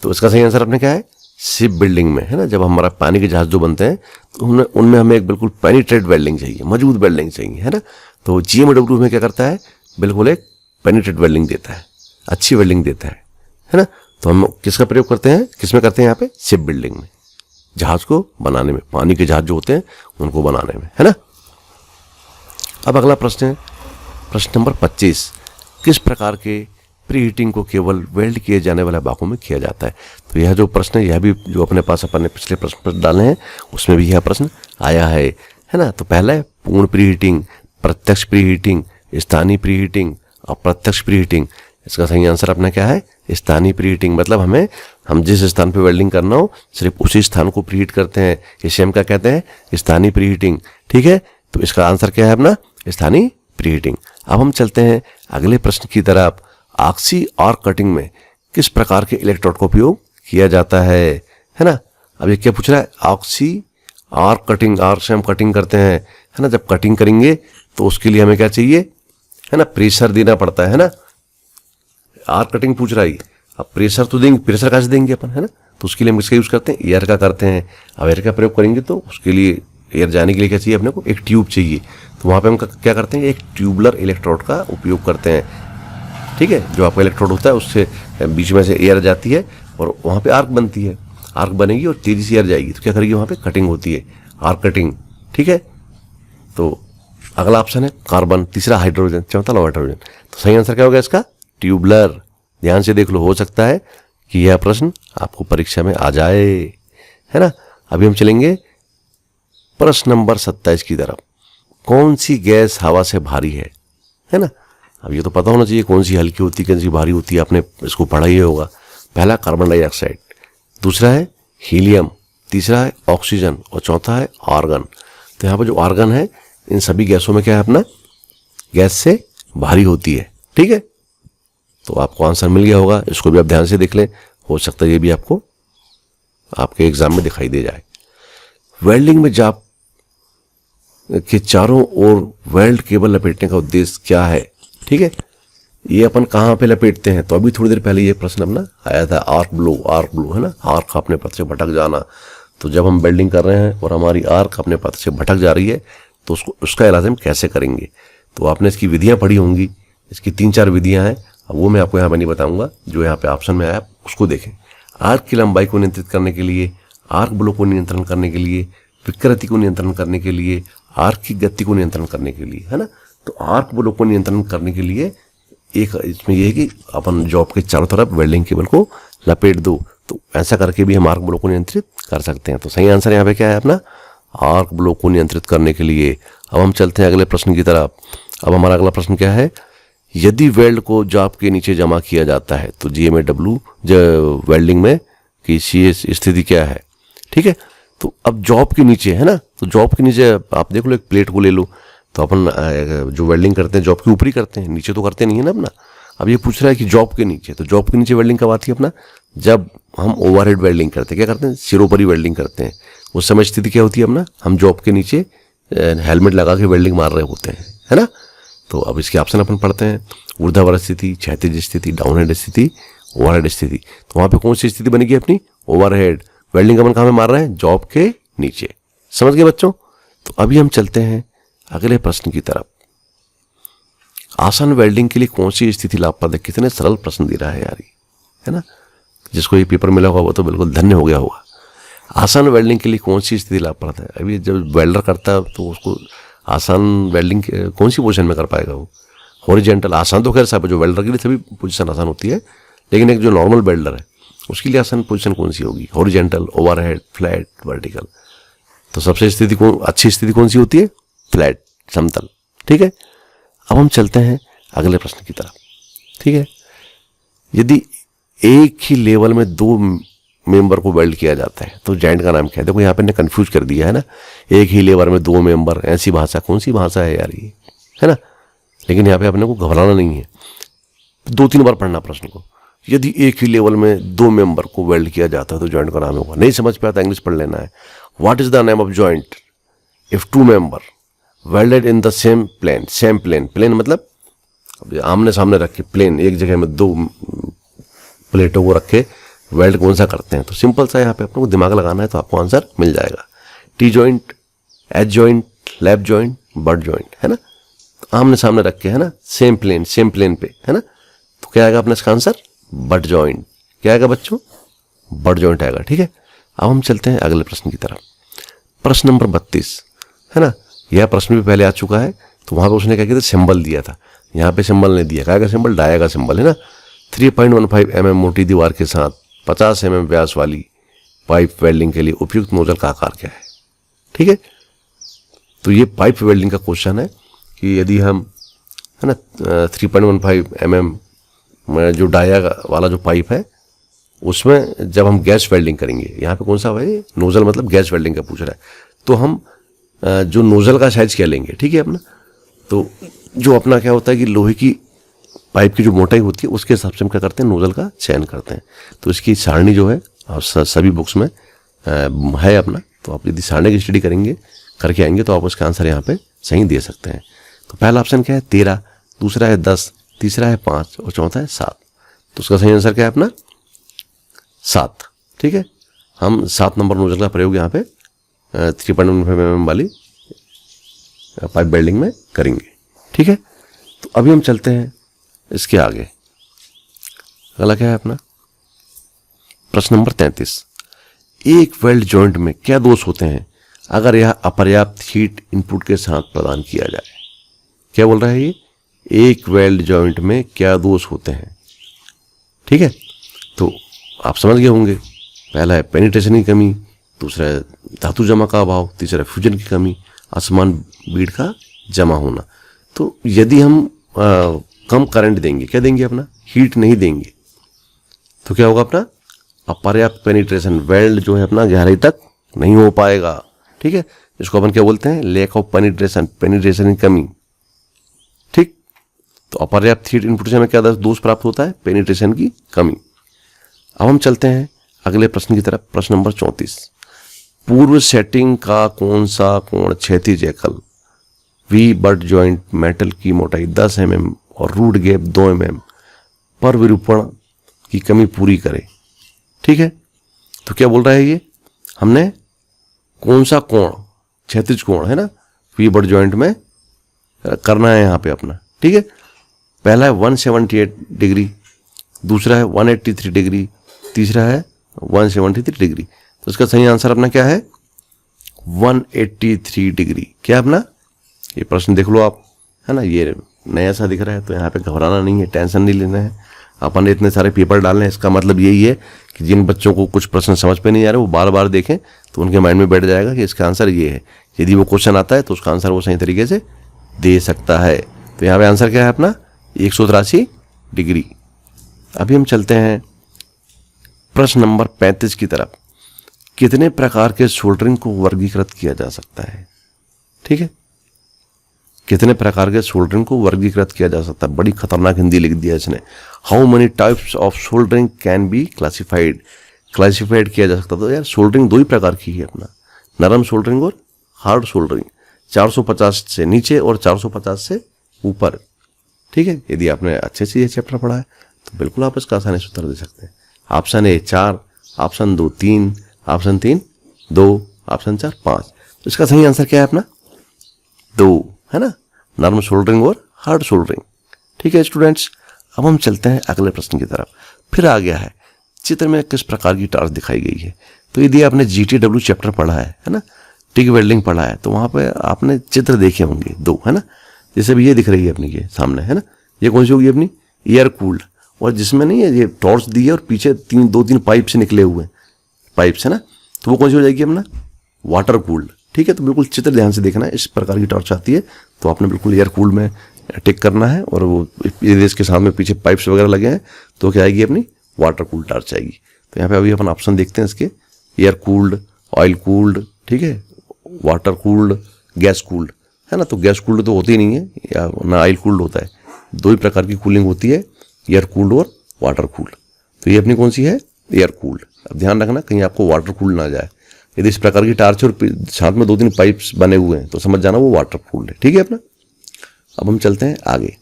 तो इसका सही आंसर अपने क्या है, शिप बिल्डिंग में, है ना। जब हमारा पानी के जहाज जो बनते हैं तो उनमें हमें एक बिल्कुल पेनिट्रेट वेल्डिंग चाहिए, मजबूत वेल्डिंग चाहिए, है ना। तो GMAW में क्या करता है, बिल्कुल एक पेनिट्रेट वेल्डिंग देता है, अच्छी वेल्डिंग देता है ना। तो हम किसका प्रयोग करते हैं, किसमें करते हैं, यहाँ पे शिप बिल्डिंग में, जहाज को बनाने में, पानी के जहाज जो होते हैं उनको बनाने में, है ना। अब अगला प्रश्न है प्रश्न नंबर 25। किस प्रकार के प्री हीटिंग को केवल वेल्ड किए जाने वाले भागों में किया जाता है। तो यह जो प्रश्न है, यह भी जो अपने पास अपन ने पिछले प्रश्न पर डाले हैं उसमें भी यह प्रश्न आया है ना। तो पहला है पूर्ण प्री हीटिंग, प्रत्यक्ष प्री हीटिंग, स्थानीय प्री हीटिंग, अप्रत्यक्ष प्री हीटिंग। इसका सही आंसर अपना क्या है? स्थानीय प्री हीटिंग। मतलब हम जिस स्थान पे वेल्डिंग करना हो सिर्फ उसी स्थान को प्री हीट करते हैं, इसे हम क्या कहते हैं? स्थानीय प्री हीटिंग। ठीक है, तो इसका आंसर क्या है अपना? स्थानीय प्री हीटिंग। अब हम चलते हैं अगले प्रश्न की तरफ। ऑक्सी आर्क कटिंग में किस प्रकार के इलेक्ट्रोड का उपयोग किया जाता है ना। अब ये क्या पूछ रहा है? ऑक्सी आर्क कटिंग, आर्क से हम कटिंग करते हैं, है ना। जब कटिंग करेंगे तो उसके लिए हमें क्या चाहिए, है ना? प्रेशर देना पड़ता है ना। आर्क कटिंग पूछ रहा है, अब प्रेशर तो देंगे, प्रेशर कैसे देंगे अपन, है ना। तो उसके लिए हम किसका यूज करते हैं? एयर का करते हैं। अब एयर का प्रयोग करेंगे तो उसके लिए एयर जाने के लिए क्या चाहिए अपने को? एक ट्यूब चाहिए। तो वहाँ पे हम क्या करते हैं? एक ट्यूबुलर इलेक्ट्रोड का उपयोग करते हैं। ठीक है, जो आपका इलेक्ट्रोड होता है उससे बीच में से एयर जाती है और वहाँ पे आर्क बनती है। आर्क बनेगी और तेजी से एयर जाएगी तो क्या करेगी? वहाँ पे कटिंग होती है, आर्क कटिंग। ठीक है, तो अगला ऑप्शन है कार्बन, तीसरा हाइड्रोजन, चौथा हाइड्रोजन। तो सही आंसर क्या होगा इसका? ट्यूबुलर। ध्यान से देख लो, हो सकता है कि यह प्रश्न आपको परीक्षा में आ जाए, है ना। अभी हम चलेंगे प्रश्न नंबर 27 की तरफ। कौन सी गैस हवा से भारी है ना। अब ये तो पता होना चाहिए कौन सी हल्की होती है, कौन सी भारी होती है, आपने इसको पढ़ा ही होगा। पहला कार्बन डाइऑक्साइड, दूसरा है हीलियम, तीसरा है ऑक्सीजन और चौथा है आर्गन। तो यहाँ पर जो आर्गन है इन सभी गैसों में क्या है अपना? गैस से भारी होती है। ठीक है, तो आपको आंसर मिल गया होगा। इसको भी आप ध्यान से देख लें, हो सकता है ये भी आपको आपके एग्जाम में दिखाई दे जाए। वेल्डिंग में जाप के चारों ओर वेल्ड केबल लपेटने का उद्देश्य क्या है? ठीक है, ये अपन कहाँ पे लपेटते हैं? तो अभी थोड़ी देर पहले ये प्रश्न अपना आया था, आर्क ब्लो, है ना। आर्क अपने पथ से भटक जाना। तो जब हम वेल्डिंग कर रहे हैं और हमारी आर्क अपने पथ से भटक जा रही है तो उसका इलाज हम कैसे करेंगे? तो आपने इसकी विधियां पढ़ी होंगी, इसकी 3-4 विधियां हैं। अब वो मैं आपको यहाँ पर नहीं बताऊंगा, जो यहाँ पे ऑप्शन में आया उसको देखें। आर्क की लंबाई को नियंत्रित करने के लिए, आर्क ब्लो को नियंत्रण करने के लिए, विकृति को नियंत्रण करने के लिए, आर्क की गति को नियंत्रण करने के लिए, है ना। तो आर्क ब्लो को नियंत्रण करने के लिए एक इसमें यह है कि अपन जॉब के चारों तरफ वेल्डिंग केबल को लपेट दो। तो ऐसा करके भी हम आर्क ब्लो को नियंत्रित कर सकते हैं। तो सही आंसर यहाँ पे क्या है अपना? आर्क ब्लो को नियंत्रित करने के लिए। अब हम चलते हैं अगले प्रश्न की तरफ। अब हमारा अगला प्रश्न क्या है? यदि वेल्ड को जॉब के नीचे जमा किया जाता है तो GMAW वेल्डिंग में की स्थिति क्या है? ठीक है, तो अब जॉब के नीचे, है ना। तो जॉब के नीचे आप देख लो, एक प्लेट को ले लो। तो अपन जो वेल्डिंग करते हैं जॉब के ऊपर ही करते हैं, नीचे तो करते नहीं है ना अपना। अब ये पूछ रहा है कि जॉब के नीचे, तो जॉब के नीचे वेल्डिंग कब आती है अपना? जब हम ओवरहेड वेल्डिंग करते हैं। क्या करते हैं? सिरों पर ही वेल्डिंग करते हैं। उस समय स्थिति क्या होती है अपना? हम जॉब के नीचे हेलमेट लगा के वेल्डिंग मार रहे होते हैं, है ना। तो अब इसके ऑप्शन अपन पढ़ते हैं। ऊर्ध्वाधर स्थिति, क्षैतिज स्थिति, डाउनहेड स्थिति, ओवरहेड स्थिति। तो वहाँ पे कौन सी स्थिति बनेगी अपनी? ओवरहेड। वेल्डिंग अपन कहाँ में मार रहे हैं? जॉब के नीचे। समझ गए बच्चों? तो अभी हम चलते हैं अगले प्रश्न की तरफ। आसान वेल्डिंग के लिए कौन सी स्थिति लाभप्रद है? कितने सरल प्रश्न दे रहा है यार ये, है ना। जिसको ये पेपर मिला होगा वो तो बिल्कुल धन्य हो गया होगा। आसान वेल्डिंग के लिए कौन सी स्थिति लाभप्रद है? अभी जब वेल्डर करता है तो उसको आसान वेल्डिंग कौन सी पोजीशन में कर पाएगा वो? हॉरिजॉन्टल। आसान तो खैर साहब जो वेल्डर के लिए सभी पोजीशन आसान होती है, लेकिन एक जो नॉर्मल वेल्डर है उसके लिए आसान पोजीशन कौन सी होगी? Horizontal, overhead, flat, vertical. तो सबसे अच्छी स्थिति कौन सी होती है? फ्लैट, समतल। ठीक है, अब हम चलते हैं अगले प्रश्न की तरफ। ठीक है, यदि एक ही लेवल में 2 मेंबर को वेल्ड किया जाता है तो जॉइंट का नाम क्या है? देखो यहाँ पे ने कंफ्यूज कर दिया है ना। एक ही लेवल में 2 मेंबर, ऐसी भाषा, कौन सी भाषा है यार ये, है ना। लेकिन यहाँ पे अपने को घबराना नहीं है, 2-3 बार पढ़ना प्रश्न को। यदि एक ही लेवल में 2 मेंबर को वेल्ड किया जाता है तो जॉइंट का नाम होगा। नहीं समझ पे आता इंग्लिश पढ़ लेना है। What is the name of joint if 2 member welded in the same plane? Same plane, plane मतलब आमने सामने रख के, प्लेन एक जगह में 2 प्लेटों को रख के वेल्ड कौन सा करते हैं? तो सिंपल सा यहाँ पे अपने को दिमाग लगाना है तो आपको आंसर मिल जाएगा। T joint, H joint, lap joint, butt joint, है ना। तो आमने सामने रख के, है ना, सेम प्लेन पे, है ना। तो क्या आएगा अपना इसका आंसर? Butt joint. क्या आएगा बच्चों? बट जॉइंट आएगा। ठीक है, अब हम चलते हैं अगले प्रश्न की तरफ। प्रश्न नंबर 32, है ना। यह प्रश्न भी पहले आ चुका है। तो वहां पर उसने क्या किया था? सिंबल दिया था। यहाँ पे सिंबल नहीं दिया। क्या का सिंबल? डाया का सिंबल, है ना। 3.15 mm मोटी दीवार के साथ 50 mm व्यास वाली पाइप वेल्डिंग के लिए उपयुक्त नोजल का आकार क्या है। ठीक है, तो ये पाइप वेल्डिंग का क्वेश्चन है कि यदि हम, है ना, 3.15 mm जो डाया वाला जो पाइप है उसमें जब हम गैस वेल्डिंग करेंगे, यहाँ पे कौन सा भाई नोजल मतलब गैस वेल्डिंग का पूछ रहा है, तो हम जो नोजल का साइज क्या लेंगे। ठीक है अपना, तो जो अपना क्या होता है कि लोहे की पाइप की जो मोटाई होती है उसके हिसाब से हम क्या करते हैं, नोजल का चयन करते हैं। तो इसकी सारणी जो है आप सभी बुक्स में है अपना, तो आप यदि सारणी की स्टडी करेंगे करके आएंगे तो आप उसका आंसर यहाँ पे सही दे सकते हैं। तो पहला ऑप्शन क्या है 13, दूसरा है 10, तीसरा है 5 और चौथा है 7। तो उसका सही आंसर क्या है अपना 7। ठीक है, हम 7 नंबर नोजल का प्रयोग यहाँ पे 3.15 mm वाली पाइप वेल्डिंग में करेंगे। ठीक है, तो अभी हम चलते हैं इसके आगे। अगला क्या है अपना प्रश्न नंबर 33। एक वेल्ड जॉइंट में क्या दोष होते हैं अगर यह अपर्याप्त हीट इनपुट के साथ प्रदान किया जाए। क्या बोल रहा है ये, एक वेल्ड जॉइंट में क्या दोष होते हैं। ठीक है, तो आप समझ गए होंगे, पहला है पेनिट्रेशन की कमी, दूसरा है धातु जमा का अभाव, तीसरा फ्यूजन की कमी, असमान बीड का जमा होना। तो यदि हम कम करंट देंगे, क्या देंगे अपना, हीट नहीं देंगे, तो क्या होगा अपना अपर्याप्त पेनिट्रेशन, वेल्ड जो है अपना गहराई तक नहीं हो पाएगा। ठीक है, इसको अपन क्या बोलते हैं, लैक ऑफ पेनिट्रेशन, पेनिट्रेशन की कमी। ठीक, तो अपर्याप्त हीट इनपुट से हमें क्या दोष प्राप्त होता है, पेनिट्रेशन की कमी। अब हम चलते हैं अगले प्रश्न की तरफ। प्रश्न नंबर 34। पूर्व सेटिंग का कौन सा कोण क्षैतिज एकल वी बट जॉइंट मेटल की मोटाई 10 mm और रूट गैप 2 mm पर विरूपण की कमी पूरी करे। ठीक है, तो क्या बोल रहा है ये, हमने कौन सा कोण, क्षैतिज कोण है ना, वी बट जॉइंट में करना है यहाँ पे अपना। ठीक है, पहला है 178 डिग्री, दूसरा है 183 डिग्री, तीसरा है 173 डिग्री। तो इसका सही आंसर अपना क्या है 183 डिग्री। क्या अपना, ये प्रश्न देख लो आप, है ना, ये नया सा दिख रहा है, तो यहाँ पे घबराना नहीं है, टेंशन नहीं लेना है। अपन ने इतने सारे पेपर डालने हैं, इसका मतलब यही है कि जिन बच्चों को कुछ प्रश्न समझ पे नहीं आ रहे वो बार बार देखें, तो उनके माइंड में बैठ जाएगा कि इसका आंसर ये है। यदि वो क्वेश्चन आता है तो उसका आंसर वो सही तरीके से दे सकता है। तो यहाँ पे आंसर क्या है अपना 183 डिग्री। अभी हम चलते हैं प्रश्न नंबर 35 की तरफ। कितने प्रकार के सोल्डरिंग को वर्गीकृत किया जा सकता है। ठीक है, कितने प्रकार के सोल्डरिंग को वर्गीकृत किया जा सकता है। बड़ी खतरनाक हिंदी लिख दिया इसने। How many types of soldering can be classified, classified किया जा सकता। तो यार सोल्डरिंग दो ही प्रकार की है अपना, नरम सोल्डरिंग और हार्ड सोल्डरिंग, 450 से नीचे और 450 से ऊपर। ठीक है, यदि आपने अच्छे से ये चैप्टर पढ़ा है तो बिल्कुल आप इसका आसानी से उत्तर दे सकते हैं। Option A 4, option 2 3, option 3 2, option 4 5। तो इसका सही आंसर क्या है अपना 2, है ना, नरम सोल्डरिंग और हार्ड सोल्डरिंग। ठीक है स्टूडेंट्स, अब हम चलते हैं अगले प्रश्न की तरफ। फिर आ गया है चित्र में किस प्रकार की टार्च दिखाई गई है। तो यदि आपने GTW चैप्टर पढ़ा है ना, टिक वेल्डिंग पढ़ा है, तो वहां पे आपने चित्र देखे होंगे 2, है ना। जैसे भी ये दिख रही है अपनी के सामने, है ना, ये कौन सी होगी अपनी एयर कूल्ड, और जिसमें नहीं है ये टॉर्च दी है और पीछे 2-3 पाइप से निकले हुए पाइप्स, है ना, तो वो कौन सी हो जाएगी अपना वाटर कूल्ड। ठीक है, तो बिल्कुल चित्र ध्यान से देखना है। इस प्रकार की टॉर्च आती है तो आपने बिल्कुल एयर कूल्ड में टिक करना है, और वो इसके सामने पीछे पाइप्स वगैरह लगे हैं तो क्या आएगी अपनी वाटर कूल्ड टॉर्च आएगी। तो यहाँ पे अभी अपन ऑप्शन देखते हैं इसके, एयर कूल्ड, ऑयल कूल्ड, ठीक है, वाटर कूल्ड, गैस कूल्ड, है ना। तो गैस कूल्ड तो होती नहीं है, या ना ऑयल कूल्ड होता है। 2 ही प्रकार की कूलिंग होती है, एयर कूल्ड और वाटर कूल्ड। तो ये अपनी कौन सी है एयर कूल्ड। अब ध्यान रखना कहीं आपको वाटर कूल्ड ना जाए। यदि इस प्रकार की टार्च और साथ में 2-3 पाइप्स बने हुए हैं तो समझ जाना वो वाटर कूल्ड है। ठीक है अपना। अब हम चलते हैं आगे।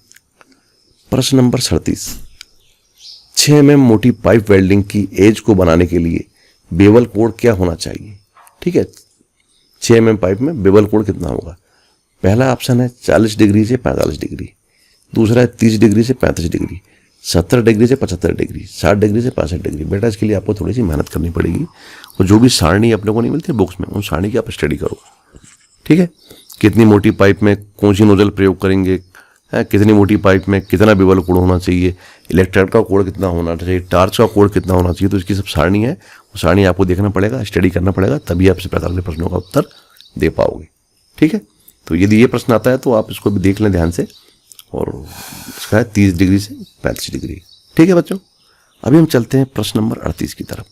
प्रश्न नंबर 37। 6 mm मोटी पाइप वेल्डिंग की एज को बनाने के लिए बेवल कोण क्या होना चाहिए। ठीक है, 6 mm पाइप में बेवल कोण कितना होगा। पहला ऑप्शन है 40 डिग्री से 45 डिग्री, दूसरा है 30 डिग्री से 35 डिग्री, 70 डिग्री से 75 डिग्री, 60 डिग्री से 65 डिग्री। बेटा इसके लिए आपको थोड़ी सी मेहनत करनी पड़ेगी, और जो भी सारणी अपने को नहीं मिलती बुक्स में, उन सारणी की आप स्टडी करो। ठीक है, कितनी मोटी पाइप में कौन सी नोजल प्रयोग करेंगे, है, कितनी मोटी पाइप में कितना बेवल कोण होना चाहिए, इलेक्ट्रोड का कोण कितना होना चाहिए, टार्च का कोण कितना होना चाहिए, तो इसकी सब सारणी है, वो सारणी आपको देखना पड़ेगा, स्टडी करना पड़ेगा, तभी आप इस प्रकार के प्रश्नों का उत्तर दे पाओगे। ठीक है, तो यदि ये प्रश्न आता है तो आप इसको भी देख लें ध्यान से, और इसका है 30 डिग्री से 35 डिग्री। ठीक है बच्चों, अभी हम चलते हैं प्रश्न नंबर 38 की तरफ।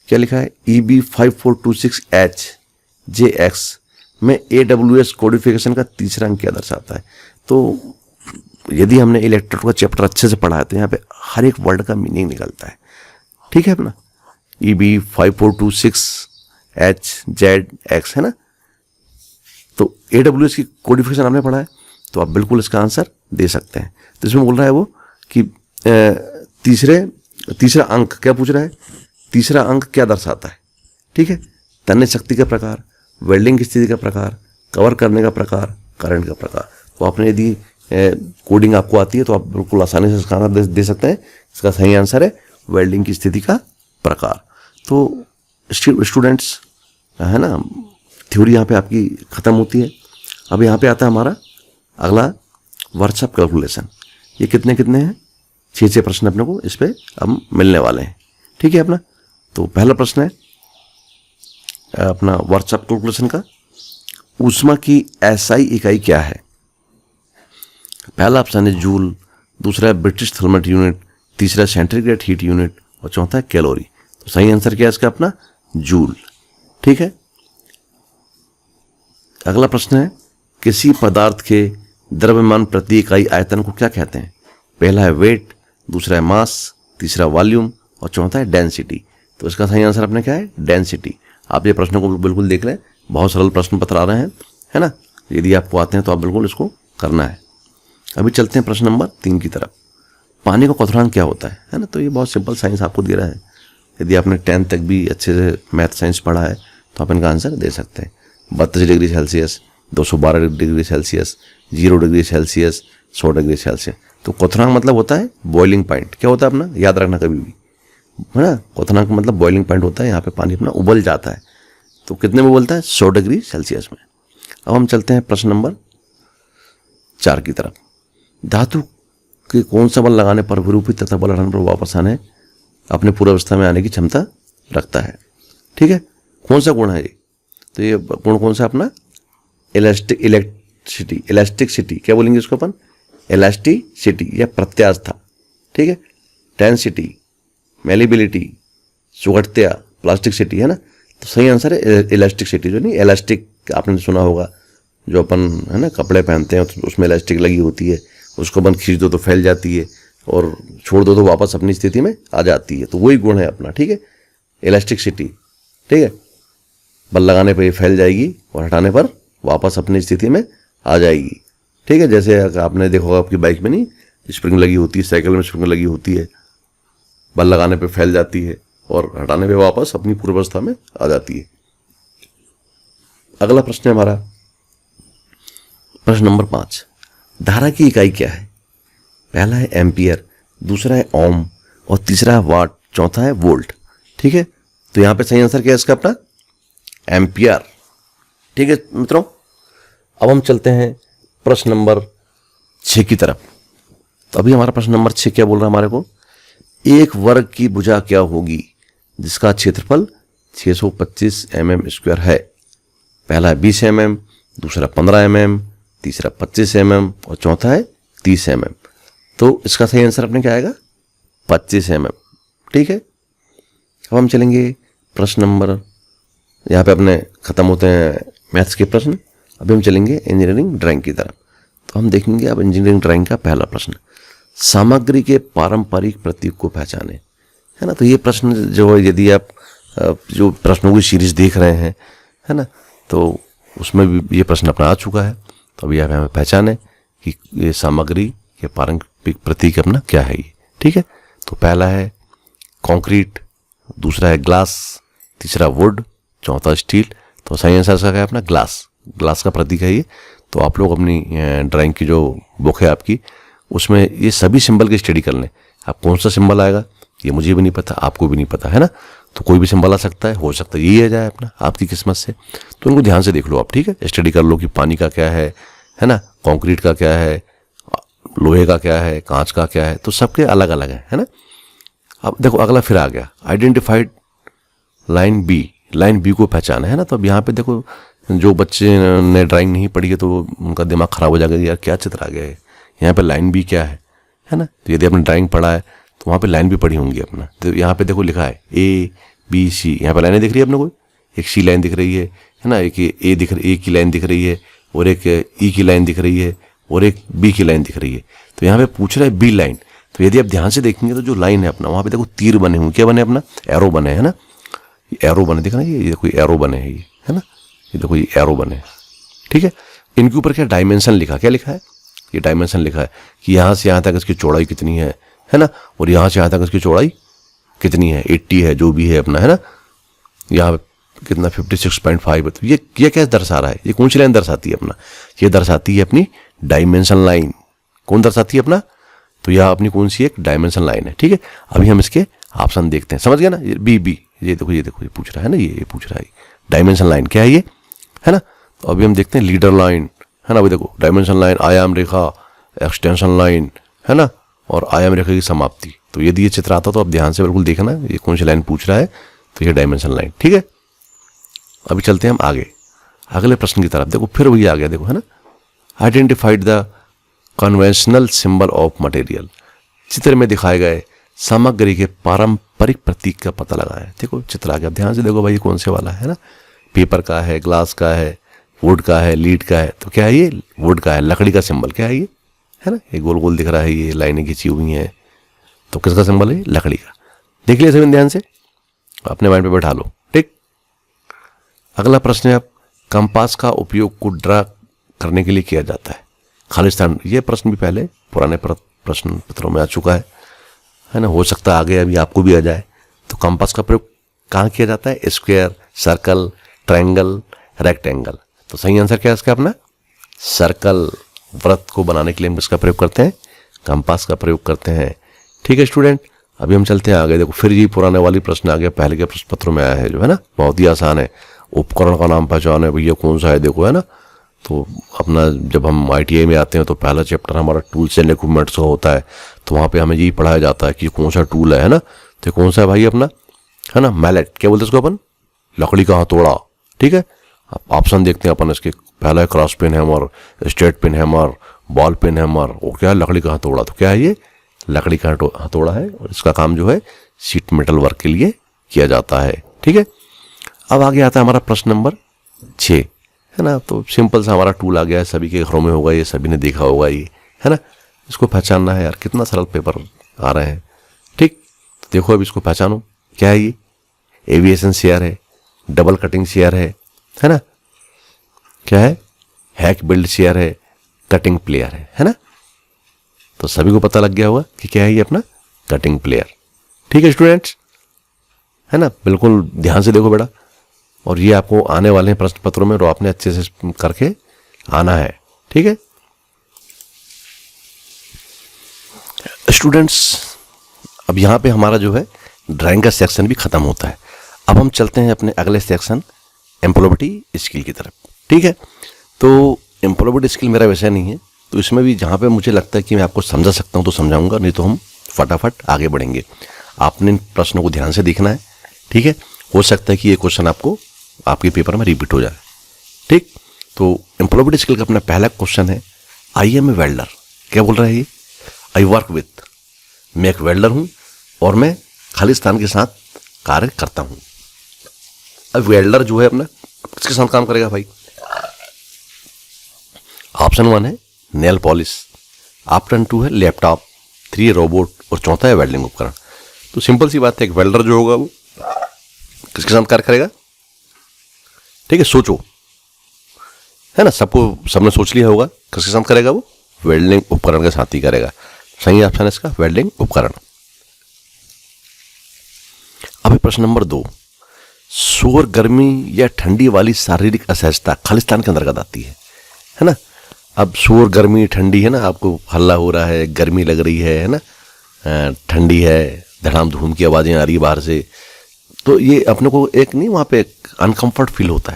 क्या लिखा है, EB5426HJX में AWS कोडिफिकेशन का तीसरा अंक क्या दर्शाता है। तो यदि हमने इलेक्ट्रोड का चैप्टर अच्छे से पढ़ा है तो यहाँ पे हर एक वर्ड का मीनिंग निकलता है। ठीक है अपना, EB5426HZX है ना, तो AWS की कोडिफिकेशन आपने पढ़ा है तो आप बिल्कुल इसका आंसर दे सकते हैं। तो इसमें बोल रहा है वो कि तीसरा अंक क्या पूछ रहा है, तीसरा अंक क्या दर्शाता है। ठीक है, तन्य शक्ति का प्रकार, वेल्डिंग की स्थिति का प्रकार, कवर करने का प्रकार, करंट का प्रकार। तो आपने यदि कोडिंग आपको आती है तो आप बिल्कुल आसानी से इसका आंसर दे सकते हैं। इसका सही आंसर है वेल्डिंग की स्थिति का प्रकार। तो स्टूडेंट्स है ना, थ्योरी यहाँ पे आपकी खत्म होती है। अब यहाँ पे आता है हमारा अगला वर्कशॉप कैलकुलेशन। ये कितने हैं, 6 प्रश्न अपने को इस पे अब मिलने वाले हैं। ठीक है अपना, तो पहला प्रश्न है अपना वर्कशॉप कैलकुलेशन का, ऊष्मा की एसआई इकाई क्या है। पहला ऑप्शन है जूल, दूसरा है ब्रिटिश थर्मल यूनिट, तीसरा सेंटीग्रेड हीट यूनिट और चौथा है कैलोरी। तो सही आंसर क्या है इसका अपना जूल। ठीक है, अगला प्रश्न है किसी पदार्थ के द्रव्यमान प्रति इकाई आयतन को क्या कहते हैं। पहला है वेट, दूसरा है मास, तीसरा वॉल्यूम और चौथा है डेंसिटी। तो इसका सही आंसर अपने क्या है डेंसिटी। आप ये प्रश्नों को बिल्कुल देख लें, बहुत सरल प्रश्न पत्र आ रहे हैं, है ना। यदि आपको आते हैं तो आप बिल्कुल इसको करना है। अभी चलते हैं प्रश्न नंबर 3 की तरफ। पानी का क्वथनांक क्या होता है ना। तो ये बहुत सिंपल साइंस आपको दे रहा है। यदि आपने 10th तक भी अच्छे से मैथ साइंस पढ़ा है तो आप इनका आंसर दे सकते हैं। 32 degree Celsius, 212 degree Celsius, 0 degree Celsius, 100 degree Celsius. तो क्वथनांक मतलब होता है बॉइलिंग पॉइंट। क्या होता है अपना, याद रखना कभी भी, है ना। क्वथनांक मतलब बॉइलिंग पॉइंट होता है, यहाँ पे पानी अपना उबल जाता है। तो कितने में उबलता है, 100 डिग्री सेल्सियस में। अब हम चलते हैं प्रश्न नंबर 4 की तरफ। धातु के कौन सा बल लगाने पर विरूपित तथा बल हटाने पर वापस आने अपने पूर्वावस्था में आने की क्षमता रखता है। ठीक है, कौन सा गुण है ये, तो ये गुण कौन सा अपना इलास्टिसिटी, क्या बोलेंगे इसको अपन, इलास्टिसिटी या प्रत्यास्था। ठीक है, टेंसिटी, मेलिबिलिटी, सुगठता, प्लास्टिसिटी, है ना। तो सही आंसर है इलास्टिसिटी। जो नहीं, इलास्टिक आपने सुना होगा, जो अपन है ना कपड़े पहनते हैं तो उसमें इलास्टिक लगी होती है, उसको अपन खींच दो तो फैल जाती है और छोड़ दो तो वापस अपनी स्थिति में आ जाती है। तो वही गुण है अपना। ठीक है, इलास्टिसिटी। ठीक है, बल लगाने पर ये फैल जाएगी और हटाने पर वापस अपनी स्थिति में आ जाएगी। ठीक है, जैसे आपने देखा होगा आपकी बाइक में नहीं स्प्रिंग लगी होती है, साइकिल में स्प्रिंग लगी होती है, बल लगाने पे फैल जाती है और हटाने पे वापस अपनी पूर्वावस्था में आ जाती है। अगला प्रश्न है हमारा प्रश्न नंबर 5। धारा की इकाई क्या है। पहला है एम्पियर, दूसरा है ओम और तीसरा है वाट, चौथा है वोल्ट। ठीक है, तो यहां पे सही आंसर क्या है इसका अपना एम्पियर। ठीक है मित्रों, अब हम चलते हैं प्रश्न नंबर 6 की तरफ। तो अभी हमारा प्रश्न नंबर 6 क्या बोल रहा है हमारे को, एक वर्ग की भुजा क्या होगी जिसका क्षेत्रफल 625 mm² है। पहला है 20 mm, दूसरा 15 mm, तीसरा 25 mm और चौथा है 30 mm। तो इसका सही आंसर अपने क्या आएगा 25 mm। ठीक है, अब हम चलेंगे प्रश्न नंबर, यहाँ पे अपने खत्म होते हैं मैथ्स के प्रश्न। अभी हम चलेंगे इंजीनियरिंग ड्राइंग की तरफ। तो हम देखेंगे अब इंजीनियरिंग ड्राइंग का पहला प्रश्न, सामग्री के पारंपरिक प्रतीक को पहचाने, है ना। तो ये प्रश्न जो यदि आप जो प्रश्नों की सीरीज देख रहे हैं, है ना, तो उसमें भी ये प्रश्न अपना आ चुका है। तो अभी आप हमें पहचाने कि ये सामग्री के पारंपरिक प्रतीक अपना क्या है ये। ठीक है, तो पहला है कंक्रीट, दूसरा है ग्लास, तीसरा वुड, चौथा स्टील। तो सही आंसर इसका क्या है अपना ग्लास। ग्लास का प्रतीक है ये। तो आप लोग अपनी ड्राइंग की जो बुक है आपकी, उसमें ये सभी सिंबल की स्टडी कर लें। आप कौन सा सिंबल आएगा ये मुझे भी नहीं पता, आपको भी नहीं पता, है ना। तो कोई भी सिंबल आ सकता है, हो सकता है यही आ जाए अपना आपकी किस्मत से। तो उनको ध्यान से देख लो आप। ठीक है, स्टडी कर लो कि पानी का क्या है है ना, कंक्रीट का क्या है, लोहे का क्या है, कांच का क्या है, तो सबके अलग अलग है ना। अब देखो अगला फिर आ गया identified line B, line B को पहचाना है ना। तो अब यहाँ पे देखो जो बच्चे ने ड्राइंग नहीं पढ़ी है तो उनका दिमाग खराब हो जाएगा, यार क्या चित्र आ गया है, यहाँ पे लाइन बी क्या है ना। तो यदि आपने ड्राइंग पढ़ा है तो वहाँ पे लाइन भी पढ़ी होंगी अपना। तो यहाँ पे देखो लिखा है ए बी सी, यहाँ पे लाइनें दिख रही है अपने को, एक सी लाइन दिख रही है ना, एक ए दिख रही, ए की लाइन दिख रही है, और एक ई की लाइन दिख रही है, और एक बी की लाइन दिख रही है। तो यहाँ पे पूछ रहा है बी लाइन। तो यदि आप ध्यान से देखेंगे तो जो लाइन है अपना वहाँ पे देखो तीर बने हुए, क्या बने अपना, एरो बने है ना, एरो बने, दिख रहा है ये देखो एरो बने हैं ये, है ना, ये देखो ये एरो बने, ठीक है। इनके ऊपर क्या डायमेंशन लिखा, क्या लिखा है, ये डायमेंशन लिखा है कि यहाँ से यहाँ तक इसकी चौड़ाई कितनी है ना, और यहाँ से यहाँ तक इसकी चौड़ाई कितनी है, 80 है जो भी है अपना, है ना, यहाँ कितना 56.5 है। तो ये क्या दर्शा रहा है, ये कौन सी लाइन दर्शाती है अपना, ये दर्शाती है अपनी डायमेंशन लाइन। कौन दर्शाती है अपना, तो यह अपनी कौन सी एक डायमेंशन लाइन है, ठीक है। अभी हम इसके ऑप्शन देखते हैं, समझ गया ना, ये बी ये देखो ये पूछ रहा है ना, ये पूछ रहा है डायमेंशन लाइन क्या है ये, है ना। तो अभी हम देखते हैं लीडर लाइन, है ना। अभी देखो डायमेंशन लाइन, आयाम रेखा, एक्सटेंशन लाइन, है ना, और आयाम रेखा की समाप्ति। तो यदि ये चित्र आता तो आप ध्यान से बिल्कुल देखना ये कौन सी लाइन पूछ रहा है, तो ये डायमेंशन लाइन, ठीक है। अभी चलते हैं हम आगे अगले प्रश्न की तरफ। देखो फिर वही आ गया, देखो है ना, identified the conventional symbol of material, चित्र में दिखाए गए सामग्री के पारंपरिक प्रतीक का पता लगाएं। देखो चित्र आ गया, ध्यान से देखो भाई कौन से वाला है ना, पेपर का है, ग्लास का है, वुड का है, लीड का है। तो क्या है ये, वुड का है, लकड़ी का सिंबल क्या है ये, है ना, ये गोल गोल दिख रहा है, ये लाइनें खींची हुई हैं, तो किसका सिंबल है, लकड़ी का। देख लिया सभी ध्यान से, अपने माइंड पे बैठा लो, ठीक। अगला प्रश्न है, अब कंपास का उपयोग को ड्रा करने के लिए किया जाता है, खालिस्तान। ये प्रश्न भी पहले पुराने प्रश्न पत्रों में आ चुका है ना, हो सकता है आगे अभी आपको भी आ जाए। तो कंपास का प्रयोग कहाँ किया जाता है, स्क्वायर, सर्कल, ट्रायंगल, रेक्टेंगल। तो सही आंसर क्या है इसका अपना, सर्कल। वृत्त को बनाने के लिए हम इसका प्रयोग करते हैं, कंपास का प्रयोग करते हैं, ठीक है स्टूडेंट। अभी हम चलते हैं आगे। देखो फिर ये पुराने वाली प्रश्न आ गया, पहले के प्रश्न पत्रों में आया है जो है ना, बहुत ही आसान है। उपकरण का नाम पहचाने भैया कौन सा है, देखो है ना। तो अपना जब हम ITI में आते हैं तो पहला चैप्टर हमारा टूल्स एंड इक्विपमेंट्स का होता है, तो वहाँ पे हमें यही पढ़ाया जाता है कि कौन सा टूल है ना। तो कौन सा है भाई अपना, है ना, मैलेट, क्या बोलते हैं उसको अपन, लकड़ी का हथौड़ा, ठीक है। ऑप्शन देखते हैं अपन इसके, पहला है cross peen hammer, straight peen hammer, ball peen hammer, और क्या है लकड़ी का हथौड़ा। तो क्या है ये, लकड़ी का हथौड़ा है, और इसका काम जो है शीट मेटल वर्क के लिए किया जाता है, ठीक है। अब आगे आता है हमारा प्रश्न नंबर 6, है ना। तो सिंपल सा हमारा टूल आ गया है, सभी के घरों में होगा ये, सभी ने देखा होगा ये, है ना। इसको पहचानना है यार, कितना सरल पेपर आ रहे हैं, ठीक। तो देखो अब इसको पहचानो, क्या है ये, एविएशन शेयर है, डबल कटिंग शेयर है ना, क्या है, हैक बिल्ड शेयर है, कटिंग प्लेयर है ना। तो सभी को पता लग गया होगा कि क्या है ये अपना कटिंग प्लेयर, ठीक है स्टूडेंट्स, है ना। बिल्कुल ध्यान से देखो बेटा, और ये आपको आने वाले हैं प्रश्न पत्रों में, और आपने अच्छे से करके आना है, ठीक है स्टूडेंट्स। अब यहाँ पे हमारा जो है ड्राइंग का सेक्शन भी खत्म होता है। अब हम चलते हैं अपने अगले सेक्शन एम्प्लॉयबिलिटी स्किल की तरफ, ठीक है। तो एम्प्लॉयबिलिटी स्किल मेरा विषय नहीं है, तो इसमें भी जहाँ पे मुझे लगता है कि मैं आपको समझा सकता हूँ तो समझाऊंगा, नहीं तो हम फटाफट आगे बढ़ेंगे। आपने इन प्रश्नों को ध्यान से देखना है, ठीक है। हो सकता है कि ये क्वेश्चन आपको आपके पेपर में रिपीट हो जाए, ठीक। तो एम्प्लॉयबिलिटी स्किल का अपना पहला क्वेश्चन है, आई एम ए वेल्डर। क्या बोल रहा है ये, आई वर्क विथ, मैं एक वेल्डर हूं और मैं खालिस्तान के साथ कार्य करता हूं। अब वेल्डर जो है अपना किसके साथ काम करेगा भाई, ऑप्शन 1 है नेल पॉलिश, ऑप्शन 2 है लैपटॉप, 3 रोबोट, और चौथा है वेल्डिंग उपकरण। तो सिंपल सी बात है, एक वेल्डर जो होगा वो किसके साथ कार्य करेगा, ठीक है, सोचो, है ना, सबने सोच लिया होगा किसके साथ करेगा वो, वेल्डिंग उपकरण के साथ ही करेगा। सही ऑप्शन है इसका वेल्डिंग उपकरण। अभी प्रश्न नंबर 2, शोर, गर्मी या ठंडी वाली शारीरिक असहजता खालिस्तान के अंतर्गत आती है ना। अब शोर, गर्मी, ठंडी है ना, आपको हल्ला हो रहा है, गर्मी लग रही है ना, ठंडी है, धड़ाम धूम की आवाजें आ रही है बाहर से, तो ये अपने को एक नहीं वहाँ पे अनकंफर्ट फील होता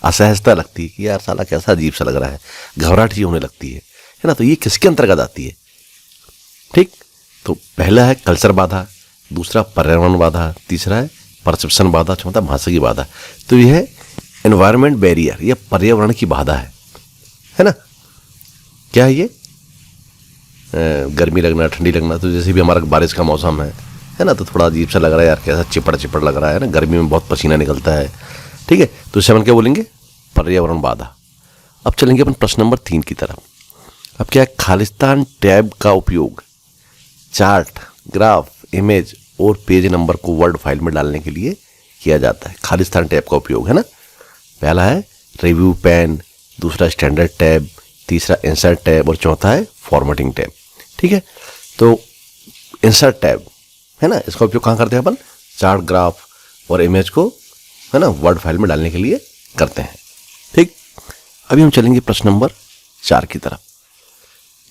असहजता लगती है कि यार साला कैसा अजीब सा लग रहा है, घबराहट ही होने लगती है ना। तो ये किसके अंतर्गत आती है? ठीक, तो पहला है कल्चर बाधा, दूसरा पर्यावरण बाधा, तीसरा है परसेप्शन बाधा, चौथा भाषा की बाधा। तो यह है एनवायरमेंट बैरियर, यह पर्यावरण की बाधा है ना। क्या है ये? गर्मी लगना, ठंडी लगना। तो जैसे भी हमारा बारिश का मौसम है ना, तो थोड़ा अजीब सा लग रहा है यार, कैसा चिपड़ चिपड़ लग रहा है ना, गर्मी में बहुत पसीना निकलता है। ठीक है, तो इसे हम क्या बोलेंगे? पर्यावरण बाधा। अब चलेंगे अपन प्रश्न नंबर 3 की तरफ। अब क्या है? खालिस्तान टैब का उपयोग चार्ट, ग्राफ, इमेज और पेज नंबर को वर्ड फाइल में डालने के लिए किया जाता है। खालिस्तान टैब का उपयोग है ना, पहला है रिव्यू पैन, दूसरा स्टैंडर्ड टैब, तीसरा इंसर्ट टैब और चौथा है फॉर्मेटिंग टैब। ठीक है, तो इंसर्ट टैब है ना, इसका उपयोग कहाँ करते हैं अपन? चार्ट, ग्राफ और इमेज को है ना वर्ड फाइल में डालने के लिए करते हैं। ठीक, अभी हम चलेंगे प्रश्न नंबर 4 की तरफ।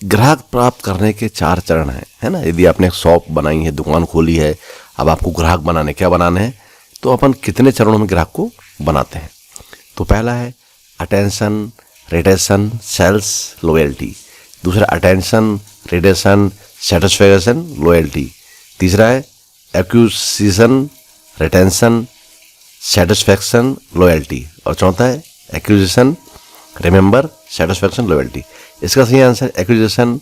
ग्राहक प्राप्त करने के 4 चरण है ना। यदि आपने एक शॉप बनाई है, दुकान खोली है, अब आपको ग्राहक बनाने, क्या बनाने हैं, तो अपन कितने चरणों में ग्राहक को बनाते हैं? तो पहला है अटेंशन, रिटेंशन, सेल्स, लॉयल्टी। दूसरा अटेंशन, रिटेंशन, सेटिस्फैक्शन, लॉयल्टी। तीसरा है एक्विजिशन, रिटेंशन, सेटिस्फैक्शन, लॉयल्टी। और चौथा है एक्विजिशन, रिमेंबर, सेटिस्फैक्शन, लॉयल्टी। इसका सही answer acquisition,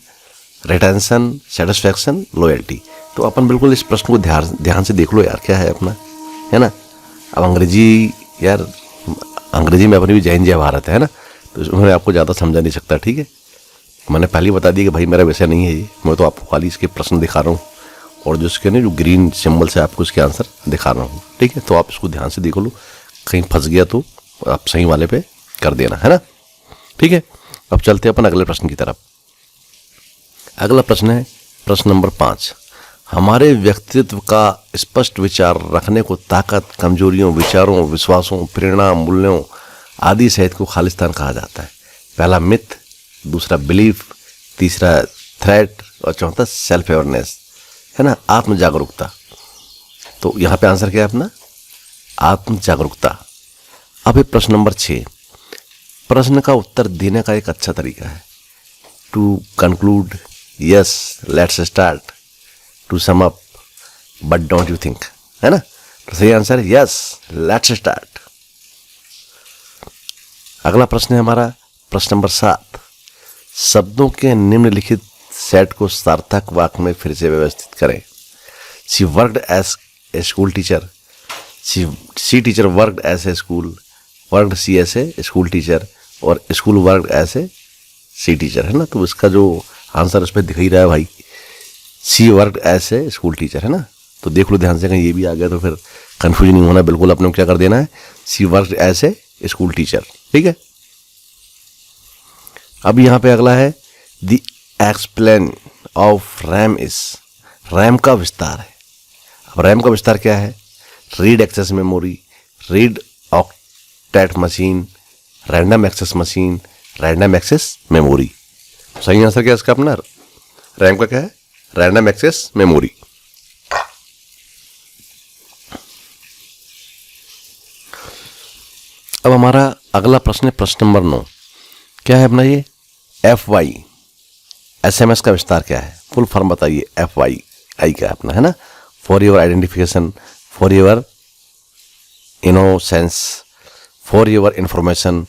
retention, satisfaction, loyalty. तो अपन बिल्कुल इस प्रश्न को ध्यान से देख लो यार, क्या है अपना, है ना। अब अंग्रेजी, यार अंग्रेजी में अपनी भी जय हिंद जय भारत है ना, तो उन्होंने आपको ज़्यादा समझा नहीं सकता। ठीक है, मैंने पहले ही बता दिया कि भाई मेरा वैसा नहीं है ये, मैं तो आपको खाली इसके प्रश्न दिखा रहा हूँ और जो इसके नहीं जो ग्रीन सिंबल से आपको इसके आंसर दिखा रहा हूँ। ठीक है, तो आप इसको ध्यान से देख लो, कहीं फंस गया तो आप सही वाले पे कर देना, है ना। ठीक है, अब चलते हैं अपन अगले प्रश्न की तरफ। अगला प्रश्न है प्रश्न नंबर 5। हमारे व्यक्तित्व का स्पष्ट विचार रखने को ताकत, कमजोरियों, विचारों, विश्वासों, प्रेरणा, मूल्यों आदि सहित को खालिस्तान कहा जाता है। पहला मिथ, दूसरा बिलीफ, तीसरा थ्रेट और चौथा सेल्फ अवेयरनेस, है ना, आत्म जागरूकता। तो यहाँ पे आंसर क्या है अपना? आत्म जागरूकता। अब ये प्रश्न नंबर 6। प्रश्न का उत्तर देने का एक अच्छा तरीका है to conclude, yes, let's start, to sum up, but don't you think, है ना। तो सही आंसर है यस, लेट्स स्टार्ट। अगला प्रश्न है हमारा प्रश्न नंबर 7। शब्दों के निम्नलिखित सेट को सार्थक वाक्य में फिर से व्यवस्थित करें। She worked as a school teacher, she teacher worked as a school, worked she as a school teacher और school worked as a she teacher, है ना। तो इसका जो आंसर उस पर दिख ही रहा है भाई, she worked as a school teacher, है ना। तो देख लो ध्यान से, कहीं ये भी आ गया तो फिर कंफ्यूजन नहीं होना, बिल्कुल अपने को क्या कर देना है, she worked as a school teacher. ठीक है, अब यहाँ पे अगला है the explain of RAM is, RAM का विस्तार है। अब रैम का विस्तार क्या है? Read access memory, read octet machine, random access machine, random access memory. सही आंसर क्या है इसका अपना? रैम का क्या है? Random access memory. अब हमारा अगला प्रश्न है प्रश्न नंबर 9। क्या है अपना ये? FY, SMS का विस्तार क्या है? फुल फॉर्म बताइए। FY क्या है अपना, है ना। For your identification, for your innocence, for your information,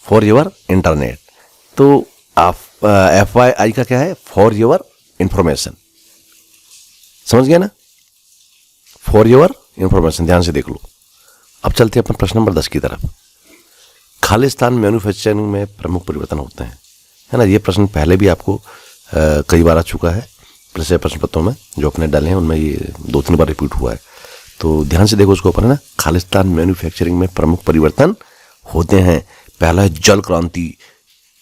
for your internet. तो आप FY का क्या है? For your information. समझ गया ना, फॉर योर इंफॉर्मेशन। ध्यान से देख लो। अब चलते हैं अपन प्रश्न नंबर 10 की तरफ। खालिस्तान मैन्युफैक्चरिंग में प्रमुख परिवर्तन होते हैं, है ना। ये प्रश्न पहले भी आपको कई बार आ चुका है जैसे प्रश्न पत्रों में जो अपने डाले हैं, उनमें ये 2-3 बार रिपीट हुआ है। तो ध्यान से देखो उसको अपन, है ना। खालिस्तान मैन्युफैक्चरिंग में प्रमुख परिवर्तन होते हैं। पहला है जल क्रांति,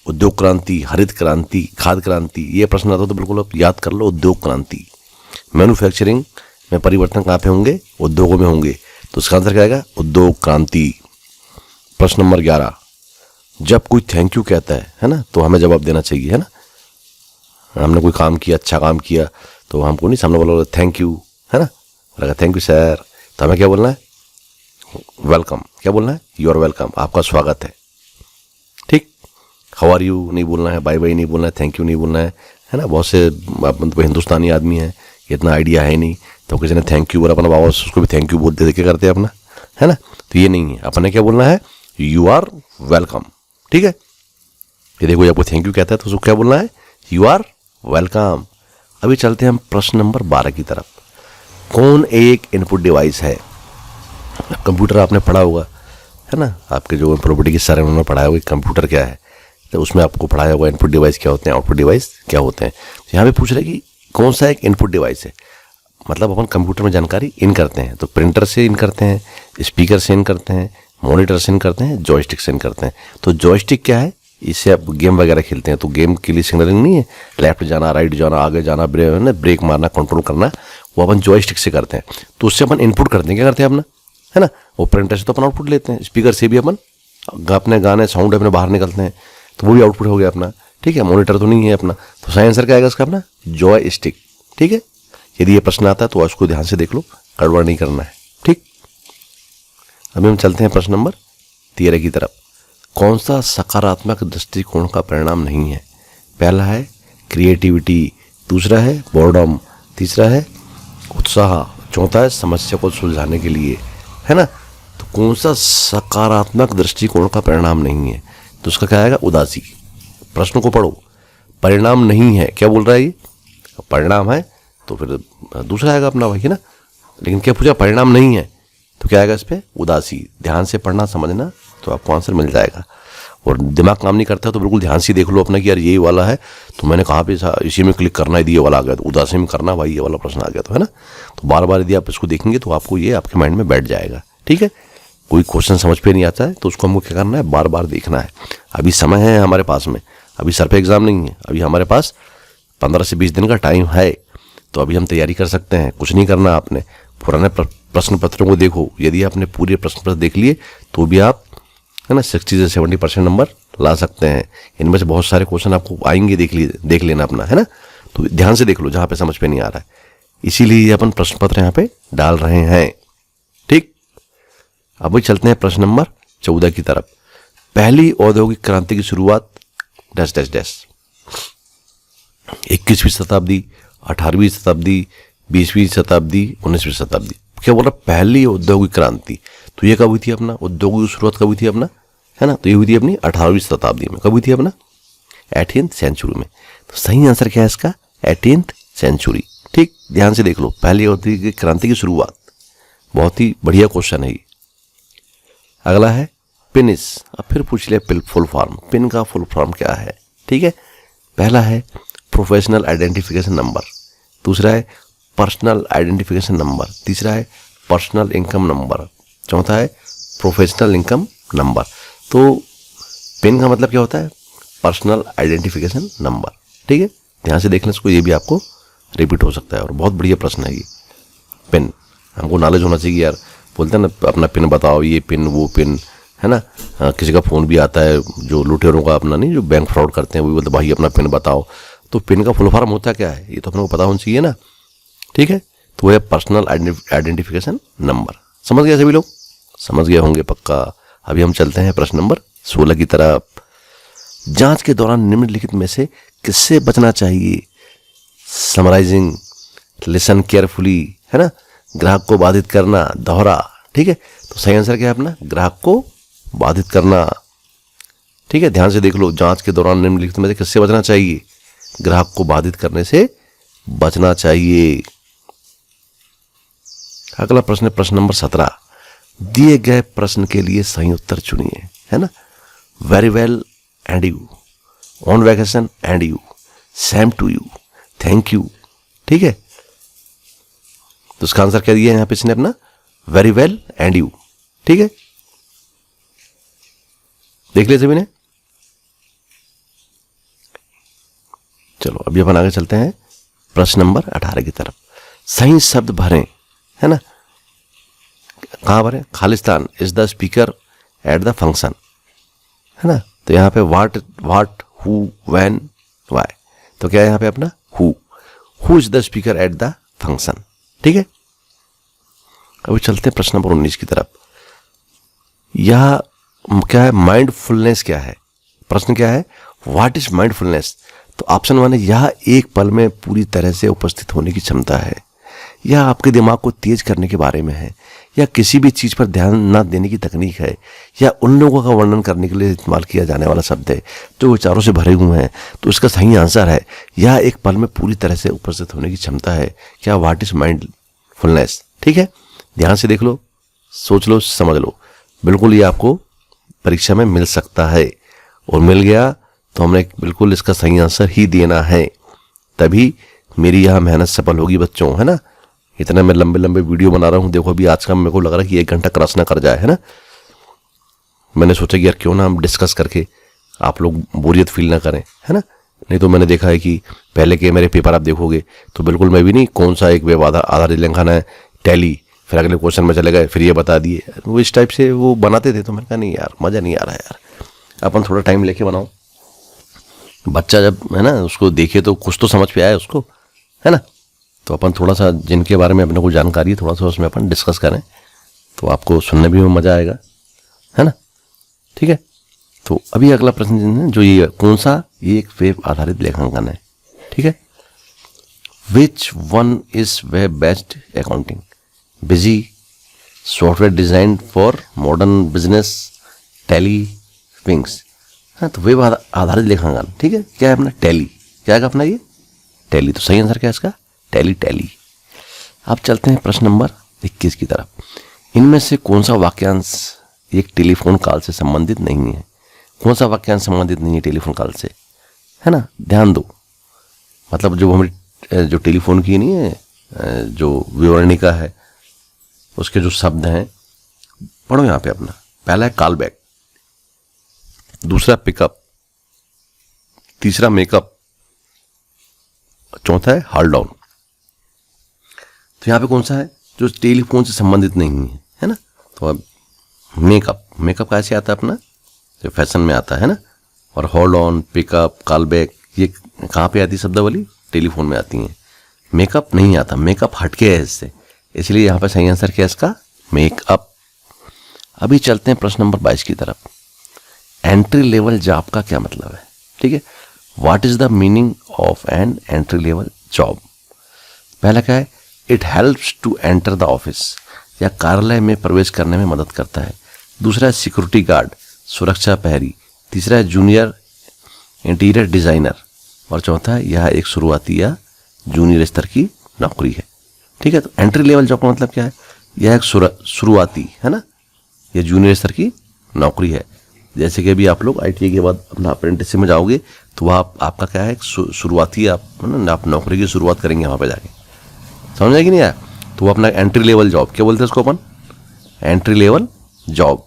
उद्योग क्रांति, हरित क्रांति, खाद्य क्रांति। ये प्रश्न आता तो बिल्कुल आप याद कर लो। उद्योग क्रांति, मैन्युफैक्चरिंग में परिवर्तन कहाँ पे होंगे? उद्योगों में होंगे। तो इसका आंसर क्या आएगा? उद्योग क्रांति। प्रश्न नंबर 11। जब कोई थैंक यू कहता है ना, तो हमें जवाब देना चाहिए, है ना। हमने कोई काम किया, अच्छा काम किया, तो हमको नहीं सामने वाला थैंक यू, है ना, लगा थैंक यू सर, तो हमें क्या बोलना है? वेलकम। क्या बोलना है? यू आर वेलकम, आपका स्वागत है। हाउ आर यू नहीं बोलना है, बाय बाय नहीं बोलना है, थैंक यू नहीं बोलना है ना। बहुत से मतलब हिंदुस्तानी आदमी हैं, इतना आइडिया है नहीं, तो किसी ने थैंक यू बोला, अपना बाबा उसको भी थैंक यू बोलते थे, क्या करते हैं अपना, है ना। तो ये नहीं है, अपने क्या बोलना है, यू आर वेलकम। ठीक है, यदि कोई आपको थैंक यू कहता है तो उसको क्या बोलना है, यू आर वेलकम। अभी चलते हैं हम प्रश्न नंबर 12 की तरफ। कौन एक इनपुट डिवाइस है। कंप्यूटर आपने पढ़ा होगा, है ना, आपके जो प्रॉपर्टी के सर उन्होंने पढ़ाया होगा कंप्यूटर क्या है, तो उसमें आपको पढ़ाया होगा इनपुट डिवाइस क्या होते हैं, आउटपुट डिवाइस क्या होते हैं। तो यहाँ पे पूछ रहे कि कौन सा एक इनपुट डिवाइस है, मतलब अपन कंप्यूटर में जानकारी इन करते हैं, तो प्रिंटर से इन करते हैं, स्पीकर से इन करते हैं, मॉनिटर से इन करते हैं, जॉयस्टिक से इन करते हैं। तो जॉयस्टिक क्या है, इससे आप गेम वगैरह खेलते हैं, तो गेम के लिए सिग्नलिंग नहीं है, लेफ्ट जाना, राइट जाना, आगे जाना, ब्रेक मारना, कंट्रोल करना, वो अपन जॉयस्टिक से करते हैं। तो उससे अपन इनपुट करते हैं, क्या करते हैं अपना, है ना। वो प्रिंटर से तो अपन आउटपुट लेते हैं, स्पीकर से भी अपन अपने गाने साउंड अपने बाहर निकलते हैं, तो वो भी आउटपुट हो गया अपना। ठीक है, मॉनिटर तो नहीं है अपना, तो सही आंसर क्या आएगा इसका अपना, जॉयस्टिक। ठीक है, यदि ये प्रश्न आता है तो उसको ध्यान से देख लो, गड़बड़ नहीं करना है। ठीक, अभी हम चलते हैं प्रश्न नंबर 13 की तरफ। कौन सा सकारात्मक दृष्टिकोण का परिणाम नहीं है। पहला है क्रिएटिविटी, दूसरा है बोर्डम, तीसरा है उत्साह, चौथा है समस्या को सुलझाने के लिए, है ना। तो कौन सा सकारात्मक दृष्टिकोण का परिणाम नहीं है, तो उसका क्या आएगा, उदासी। प्रश्न को पढ़ो, परिणाम नहीं है, क्या बोल रहा है ये, परिणाम है तो फिर दूसरा आएगा अपना वही, है ना। लेकिन क्या पूछा, परिणाम नहीं है, तो क्या आएगा इस पर, उदासी। ध्यान से पढ़ना समझना तो आपको आंसर मिल जाएगा। और दिमाग काम नहीं करता तो बिल्कुल ध्यान से देख लो अपना कि यार यही वाला है, तो मैंने कहाँ पे इसी में क्लिक करना, यदि ये वाला आ गया तो उदासी में करना, भाई ये वाला प्रश्न आ गया तो, है ना। तो बार बार यदि आप इसको देखेंगे तो आपको ये आपके माइंड में बैठ जाएगा। ठीक है, कोई क्वेश्चन समझ पे नहीं आता है तो उसको हमको क्या करना है, बार बार देखना है। अभी समय है हमारे पास में, अभी सर पे एग्जाम नहीं है, अभी हमारे पास 15 से 20 दिन का टाइम है, तो अभी हम तैयारी कर सकते हैं। कुछ नहीं करना आपने, पुराने प्रश्न पत्रों को देखो, यदि आपने पूरे प्रश्न पत्र देख लिए तो भी आप, है ना, 60 से 70% नंबर ला सकते हैं। इनमें से बहुत सारे क्वेश्चन आपको आएंगे, देख लेना अपना, है ना। तो ध्यान से देख लो जहाँ पे समझ पे नहीं आ रहा है, इसीलिए अपन प्रश्न पत्र यहाँ पे डाल रहे हैं। ठीक, अब चलते हैं प्रश्न नंबर 14 की तरफ। पहली औद्योगिक क्रांति की शुरुआत डैश डैश डैश। 21वीं शताब्दी, 18वीं शताब्दी, 20वीं शताब्दी, 19वीं शताब्दी। क्या बोल रहा, पहली औद्योगिक क्रांति, तो ये कब हुई थी अपना, उद्योगों की शुरुआत कब हुई थी अपना, है ना। तो ये हुई थी अपनी 18वीं शताब्दी में। कब हुई थी अपना, 18th सेंचुरी में। तो सही आंसर क्या है इसका, 18th सेंचुरी। ठीक, ध्यान से देख लो, पहली औद्योगिक क्रांति की शुरुआत, बहुत ही बढ़िया क्वेश्चन है ये। अगला है पिनिस। अब फिर पूछ लिया फुल फॉर्म, पिन का फुल फॉर्म क्या है। ठीक है, पहला है प्रोफेशनल आइडेंटिफिकेशन नंबर, दूसरा है पर्सनल आइडेंटिफिकेशन नंबर, तीसरा है पर्सनल इनकम नंबर, चौथा है प्रोफेशनल इनकम नंबर। तो पिन का मतलब क्या होता है, पर्सनल आइडेंटिफिकेशन नंबर। ठीक है, ध्यान से देखने से ये भी आपको रिपीट हो सकता है, और बहुत बढ़िया प्रश्न है ये। पिन, हमको नॉलेज होना चाहिए यार, बोलते हैं ना अपना पिन बताओ, ये पिन वो पिन, है ना। किसी का फ़ोन भी आता है, जो लुटेरों का अपना नहीं, जो बैंक फ्रॉड करते हैं, वो बोलते भाई अपना पिन बताओ। तो पिन का फुल फॉर्म होता क्या है, ये तो अपने को पता होना चाहिए ना। ठीक है, तो वो है पर्सनल आइडेंटिफिकेशन नंबर। समझ गए सभी लोग, समझ गए होंगे पक्का। अभी हम चलते हैं प्रश्न नंबर 16 की तरफ। जांच के दौरान निम्नलिखित में से किससे बचना चाहिए। समराइजिंग, लिसन केयरफुली, है ना, ग्राहक को बाधित करना, दोहरा। ठीक है, तो सही आंसर क्या है अपना, ग्राहक को बाधित करना। ठीक है, ध्यान से देख लो, जांच के दौरान निम्नलिखित में से किससे बचना चाहिए, ग्राहक को बाधित करने से बचना चाहिए। अगला प्रश्न है प्रश्न नंबर 17। दिए गए प्रश्न के लिए सही उत्तर चुनिए, है ना। Very well and you, on vacation and you, same to you, thank you. ठीक है, तो उसका आंसर क्या दिया है यहाँ पे इसने अपना, वेरी वेल एंड यू। ठीक है, देख लिया सभी ने। चलो अभी अपन आगे चलते हैं प्रश्न नंबर 18 की तरफ। सही शब्द भरें, है ना। कहाँ भरें, Khalistan is the speaker at the function, है ना। तो यहाँ पे व्हाट, हु, व्हेन, व्हाई। तो क्या है यहाँ पे अपना, who is the speaker at the function. ठीक है, अभी चलते हैं प्रश्न नंबर 19 की तरफ। यह क्या है, माइंडफुलनेस क्या है। प्रश्न क्या है, व्हाट इज माइंडफुलनेस? तो ऑप्शन 1 है, यह एक पल में पूरी तरह से उपस्थित होने की क्षमता है, यह आपके दिमाग को तेज करने के बारे में है, या किसी भी चीज़ पर ध्यान न देने की तकनीक है, या उन लोगों का वर्णन करने के लिए इस्तेमाल किया जाने वाला शब्द है जो विचारों से भरे हुए हैं। तो इसका सही आंसर है, यह एक पल में पूरी तरह से उपस्थित होने की क्षमता है। क्या? What is mindfulness. ठीक है, ध्यान से देख लो, सोच लो, समझ लो। बिल्कुल ये आपको परीक्षा में मिल सकता है, और मिल गया तो हमने बिल्कुल इसका सही आंसर ही देना है, तभी मेरी यह मेहनत सफल होगी बच्चों, है ना। इतना मैं लंबे लंबे वीडियो बना रहा हूँ, देखो अभी आज का मेरे को लग रहा है कि 1 घंटा क्रॉस ना कर जाए, है ना। मैंने सोचा कि यार क्यों ना हम डिस्कस करके आप लोग बोरियत फील ना करें, है ना। नहीं तो मैंने देखा है कि पहले के मेरे पेपर आप देखोगे तो बिल्कुल मैं भी नहीं, कौन सा एक वेब आधारित लेखन है, टैली, फिर अगले क्वेश्चन में चले गए, फिर ये बता दिए, वो इस टाइप से वो बनाते थे। तो मैंने कहा नहीं यार, मज़ा नहीं आ रहा है यार, अपन थोड़ा टाइम लेके बनाओ। बच्चा जब, है ना, उसको देखे तो कुछ तो समझ पे आए उसको, है ना। तो अपन थोड़ा सा जिनके बारे में अपने को जानकारी है थोड़ा सा उसमें अपन डिस्कस करें, तो आपको सुनने भी में मज़ा आएगा, है ना। ठीक है, तो अभी अगला प्रश्न जो ये कौन सा, ये एक वेब आधारित लेखांकन है। ठीक है, which one is web based accounting, busy, software design for modern business, tally, wings. हाँ, तो वेब आधारित लेखांकन, ठीक है, क्या है अपना टैली, क्या है अपना ये टैली। तो सही आंसर क्या है इसका, टैली। अब चलते हैं प्रश्न नंबर 21 की तरफ। इनमें से कौन सा वाक्यांश एक टेलीफोन कॉल से संबंधित नहीं है? कौन सा वाक्यांश संबंधित नहीं है टेलीफोन कॉल से, है ना। ध्यान दो, मतलब जो हमारी जो टेलीफोन की नहीं है, जो विवरणिका है, उसके जो शब्द हैं पढ़ो यहाँ पे अपना। पहला है कॉल बैक, दूसरा पिकअप, तीसरा मेकअप, चौथा है हॉल्ड डाउन। तो यहाँ पे कौन सा है जो टेलीफोन से संबंधित नहीं है ना। तो अब मेकअप कैसे आता है अपना, जो फैशन में आता है ना। और hold on, pickup, call back, ये कहाँ पे आती है शब्दावली, टेलीफोन में आती हैं। मेकअप नहीं आता, मेकअप हटके है इससे, इसलिए यहाँ पे सही आंसर क्या है इसका, मेकअप। अभी चलते हैं प्रश्न नंबर 22 की तरफ। एंट्री लेवल जॉब का क्या मतलब है? ठीक है, what is the meaning of an entry level job. पहला क्या है, it helps to enter the office, या कार्यालय में प्रवेश करने में मदद करता है। दूसरा है सिक्योरिटी गार्ड, सुरक्षा प्रहरी। तीसरा है जूनियर इंटीरियर डिजाइनर, और चौथा है यह एक शुरुआती या जूनियर स्तर की नौकरी है। ठीक है, तो एंट्री लेवल जॉब का मतलब क्या है, यह एक शुरुआती, है ना, यह जूनियर स्तर की नौकरी है। जैसे कि अभी आप लोग ITI के बाद अपना अप्रेंटिसशिप में जाओगे तो वह आपका क्या है, शुरुआती आप नौकरी की शुरुआत करेंगे वहाँ पे जाके, समझ आएगी नहीं यार। तो वो अपना एंट्री लेवल जॉब, क्या बोलते हैं उसको अपन, एंट्री लेवल जॉब।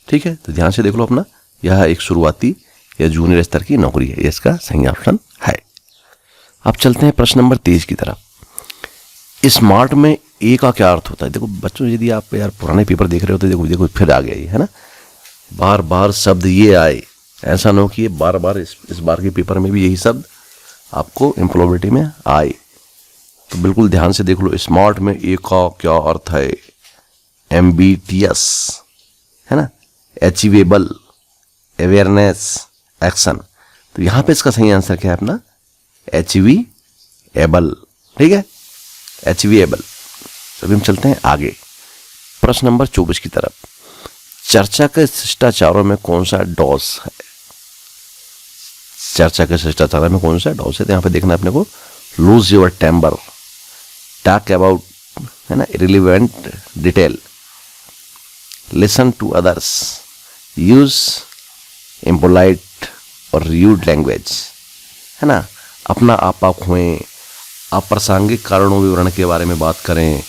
ठीक है, तो ध्यान से देख लो अपना, यह एक शुरुआती या जूनियर स्तर की नौकरी है, इसका सही ऑप्शन है। अब चलते हैं प्रश्न नंबर 23 की तरफ। स्मार्ट में ए का क्या अर्थ होता है? देखो बच्चों, यदि आप यार पुराने पेपर देख रहे हो तो देखो फिर आ गया ये, है ना, बार बार शब्द ये आए, ऐसा ना हो कि ये बार बार इस बार के पेपर में भी यही शब्द आपको एम्प्लॉयबिलिटी में आए। तो बिल्कुल ध्यान से देख लो, स्मार्ट में ए का क्या अर्थ है, एम्बिटियस, है ना, अचीवेबल, अवेयरनेस, एक्शन। तो यहाँ पे इसका सही आंसर क्या है अपना, अचीवेबल। ठीक है, अचीवेबल। अभी हम चलते हैं आगे प्रश्न नंबर 24 की तरफ। चर्चा के शिष्टाचारों में कौन सा डॉस है? चर्चा के शिष्टाचार में कौन सा डॉस है? तो यहाँ पे देखना अपने को, lose your temper, talk about, है ना, irrelevant detail, listen to others, use impolite और र्यूड लैंग्वेज, है ना, अपना आपा खोएं, अप्रासंगिक कारणों विवरण के बारे में बात करें,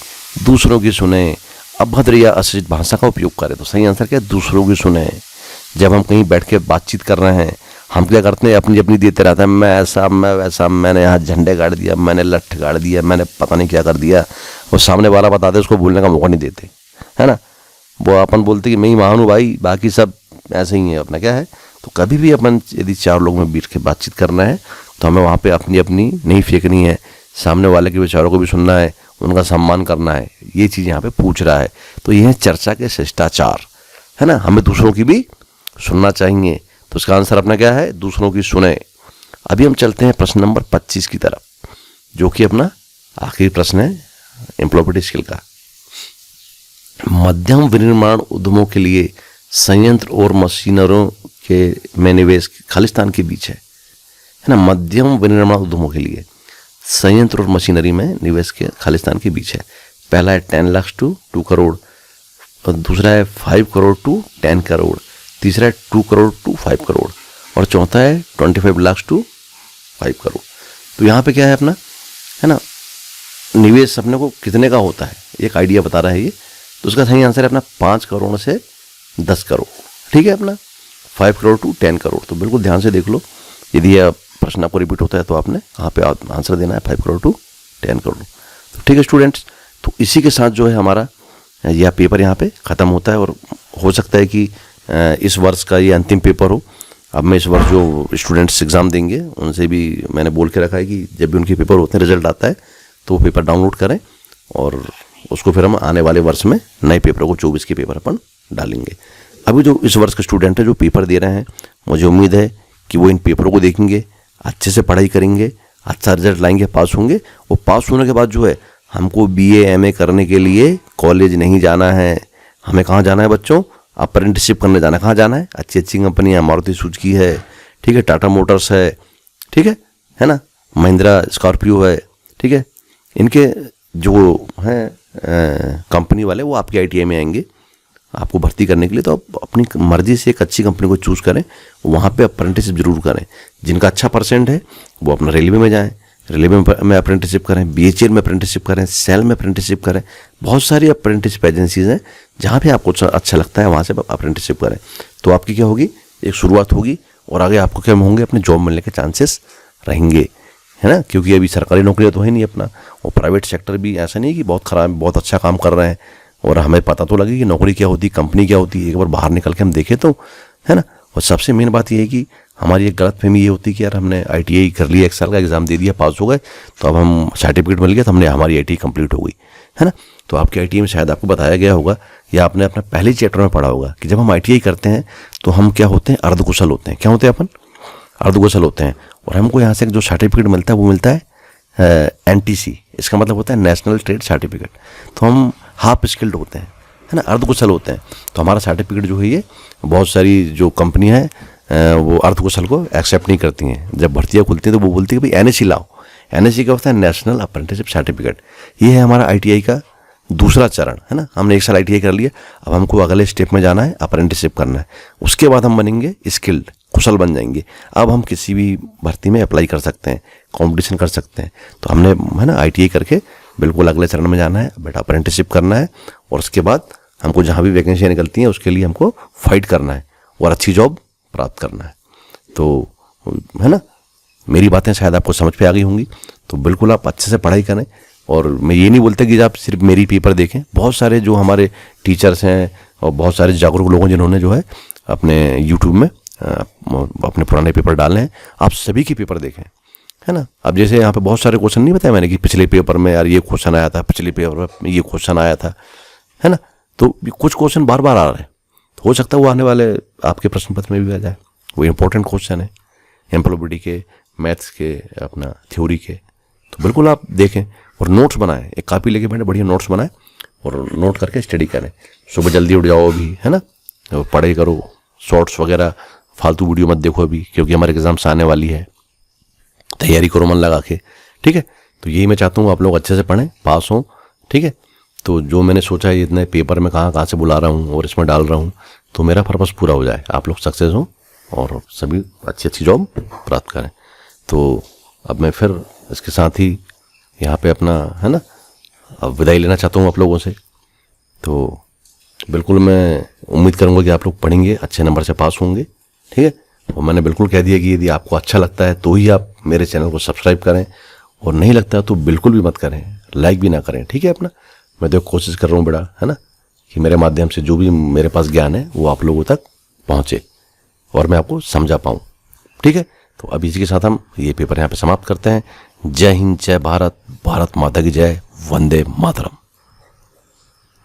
दूसरों की सुने, अभद्र या अश्लील भाषा का उपयोग करें। तो सही आंसर क्या है, दूसरों की सुने। जब हम कहीं बैठ के बातचीत कर रहे हैं, हम क्या करते हैं, अपनी अपनी देते रहते हैं, मैं ऐसा, मैं वैसा, मैंने यहाँ झंडे गाड़ दिया, मैंने लठ गाड़ दिया, मैंने पता नहीं क्या कर दिया। वो सामने वाला बताते, उसको बोलने का मौका नहीं देते, है ना। वो अपन बोलते कि मैं ही महान हूँ भाई, बाकी सब ऐसे ही है, अपना क्या है। तो कभी भी अपन यदि 4 लोग में बैठ के बातचीत करना है तो हमें वहाँ पे अपनी अपनी नहीं फेंकनी है, सामने वाले के विचारों को भी सुनना है, उनका सम्मान करना है। ये चीज़ यहाँ पे पूछ रहा है। तो ये है चर्चा के शिष्टाचार, है ना, हमें दूसरों की भी सुनना चाहिए। तो उसका आंसर अपना क्या है, दूसरों की सुने। अभी हम चलते हैं प्रश्न नंबर 25 की तरफ, जो कि अपना आखिरी प्रश्न है एम्प्लॉयबिलिटी स्किल का। मध्यम विनिर्माण उद्यमों के लिए संयंत्र और मशीनरों के में निवेश खालिस्तान के बीच है ना। मध्यम विनिर्माण उद्यमों के लिए संयंत्र और मशीनरी में निवेश के खालिस्तान के बीच है। पहला है 10 लाख टू 2 करोड़, और दूसरा है 5 करोड़ टू 10 करोड़, तीसरा है 2 करोड़ टू 5 करोड़, और चौथा है 25 लाख टू 5 करोड़। तो यहाँ पे क्या है अपना, है ना, निवेश अपने को कितने का होता है एक आइडिया बता रहा है ये। तो उसका सही आंसर है अपना 5 करोड़ से 10 करोड़। ठीक है, अपना 5 करोड़ टू 10 करोड़। तो बिल्कुल ध्यान से देख लो, यदि यह प्रश्न आपको रिपीट होता है तो आपने यहाँ पे आंसर देना है 5 करोड़ टू 10 करोड़। तो ठीक है स्टूडेंट्स, तो इसी के साथ जो है हमारा यह पेपर यहाँ पे ख़त्म होता है। और हो सकता है कि इस वर्ष का ये अंतिम पेपर हो। अब मैं इस वर्ष जो स्टूडेंट्स एग्ज़ाम देंगे उनसे भी मैंने बोल के रखा है कि जब भी उनके पेपर होते हैं, रिजल्ट आता है, तो वो पेपर डाउनलोड करें और उसको फिर हम आने वाले वर्ष में नए पेपरों को 24 के पेपर अपन डालेंगे। अभी जो इस वर्ष के स्टूडेंट हैं जो पेपर दे रहे हैं, मुझे उम्मीद है कि वो इन पेपरों को देखेंगे, अच्छे से पढ़ाई करेंगे, अच्छा रिजल्ट लाएंगे, पास होंगे। और पास होने के बाद जो है हमको BA MA करने के लिए कॉलेज नहीं जाना है। हमें कहाँ जाना है बच्चों, अप्रेंटिसशिप करने जाना है। कहाँ जाना है, अच्छी अच्छी कंपनियाँ, मारुति सुजुकी है, ठीक है, टाटा मोटर्स है, ठीक है ना, महिंद्रा स्कॉर्पियो है, ठीक है। इनके जो हैं कंपनी वाले वो आपके ITI में आएंगे आपको भर्ती करने के लिए। तो आप अपनी मर्जी से एक अच्छी कंपनी को चूज़ करें, वहाँ पे अप्रेंटिसशिप जरूर करें। जिनका अच्छा परसेंट है वो अपना रेलवे में जाएं, रेलवे में अप्रेंटिसशिप करें, BHEL में अप्रेंटिसशिप करें, सेल में अप्रेंटिसशिप करें। बहुत सारी अप्रेंटिसशिप एजेंसीज हैं जहाँ पे आपको अच्छा लगता है वहाँ से अप्रेंटिसशिप करें। तो आपकी क्या होगी, एक शुरुआत होगी और आगे आपको क्या होंगे, अपने जॉब मिलने के चांसेस रहेंगे, है ना। क्योंकि अभी सरकारी नौकरियाँ तो है नहीं अपना, और प्राइवेट सेक्टर भी ऐसा नहीं है कि बहुत ख़राब, बहुत अच्छा काम कर रहे हैं। और हमें पता तो लगे कि नौकरी क्या होती है, कंपनी क्या होती है, एक बार बाहर निकल के हम देखें तो, है ना। और सबसे मेन बात ये है कि हमारी एक गलतफहमी ये होती है कि यार हमने ITI कर लिया, 1 साल का एग्ज़ाम दे दिया, पास हो गए, तो अब हम सर्टिफिकेट मिल गया तो हमने हमारी ITI कंप्लीट हो गई, है ना। तो आपके ITI में शायद आपको बताया गया होगा या आपने अपना पहले चैप्टर में पढ़ा होगा कि जब हम ITI करते हैं तो हम क्या होते हैं, अर्धकुशल होते हैं। क्या होते हैं अपन, अर्धकुशल होते हैं। और हमको यहाँ से जो सर्टिफिकेट मिलता है वो मिलता है NTC, इसका मतलब होता है नेशनल ट्रेड सर्टिफिकेट। तो हम हाफ स्किल्ड होते हैं, है ना, अर्धकुशल होते हैं। तो हमारा सर्टिफिकेट जो है ये बहुत सारी जो कंपनियां हैं वो अर्धकुशल को एक्सेप्ट नहीं करती हैं। जब भर्तियाँ खुलती हैं तो वो बोलती है भाई NSC लाओ। NSC का होता है नेशनल अप्रेंटिसशिप सर्टिफिकेट। ये है हमारा ITI का दूसरा चरण, है ना। हमने 1 साल ITI कर लिया, अब हमको अगले स्टेप में जाना है, अप्रेंटिसशिप करना है। उसके बाद हम बनेंगे स्किल्ड, कुशल बन जाएंगे। अब हम किसी भी भर्ती में अप्लाई कर सकते हैं, कंपटीशन कर सकते हैं। तो हमने, है ना, ITI करके बिल्कुल अगले चरण में जाना है, बेटा अप्रेंटिसशिप करना है। और उसके बाद हमको जहाँ भी वैकेंसियाँ निकलती हैं उसके लिए हमको फाइट करना है और अच्छी जॉब प्राप्त करना है। तो, है ना, मेरी बातें शायद आपको समझ पे आ गई होंगी। तो बिल्कुल आप अच्छे से पढ़ाई करें। और मैं ये नहीं बोलता कि आप सिर्फ मेरी पेपर देखें, बहुत सारे जो हमारे टीचर्स हैं और बहुत सारे जागरूक लोगों जिन्होंने जो है अपने YouTube में अपने पुराने पेपर डाले हैं, आप सभी के पेपर देखें, है ना। अब जैसे यहाँ पे बहुत सारे क्वेश्चन नहीं बताया मैंने कि पिछले पेपर में यार ये क्वेश्चन आया था, पिछले पेपर में ये क्वेश्चन आया था, है ना। तो कुछ क्वेश्चन बार बार आ रहे हैं, तो हो सकता है वो आने वाले आपके प्रश्न पत्र में भी आ जाए। वो इंपॉर्टेंट क्वेश्चन है एम्प्लॉयबिलिटी के, मैथ्स के, अपना थ्योरी के। तो बिल्कुल आप देखें और नोट्स बनाएं, एक कॉपी लेके बैठे, बढ़िया नोट्स बनाएं और नोट करके स्टडी करें। सुबह जल्दी उठ जाओ अभी, है ना, पढ़ाई करो, शॉर्ट्स वगैरह फालतू वीडियो मत देखो अभी, क्योंकि हमारे एग्जाम्स आने वाली है। तैयारी करो मन लगा के, ठीक है। तो यही मैं चाहता हूँ आप लोग अच्छे से पढ़ें, पास हों, ठीक है। तो जो मैंने सोचा है इतने पेपर में कहाँ से बुला रहा हूँ और इसमें डाल रहा हूँ, तो मेरा पर्पस पूरा हो जाए, आप लोग सक्सेस हों और सभी अच्छी अच्छी जॉब प्राप्त करें। तो अब मैं फिर इसके साथ ही यहाँ पे अपना, है ना, अब विदाई लेना चाहता हूँ आप लोगों से। तो बिल्कुल मैं उम्मीद करूँगा कि आप लोग पढ़ेंगे, अच्छे नंबर से पास होंगे, ठीक है। और मैंने बिल्कुल कह दिया कि यदि आपको अच्छा लगता है तो ही आप मेरे चैनल को सब्सक्राइब करें, और नहीं लगता तो बिल्कुल भी मत करें, लाइक भी ना करें, ठीक है। अपना मैं तो कोशिश कर रहा हूँ बेटा, है ना, कि मेरे माध्यम से जो भी मेरे पास ज्ञान है वो आप लोगों तक पहुँचे और मैं आपको समझा पाऊँ, ठीक है। तो अब इसी के साथ हम ये पेपर यहाँ पे समाप्त करते हैं। जय हिंद, जय भारत, भारत माता की जय, वंदे मातरम।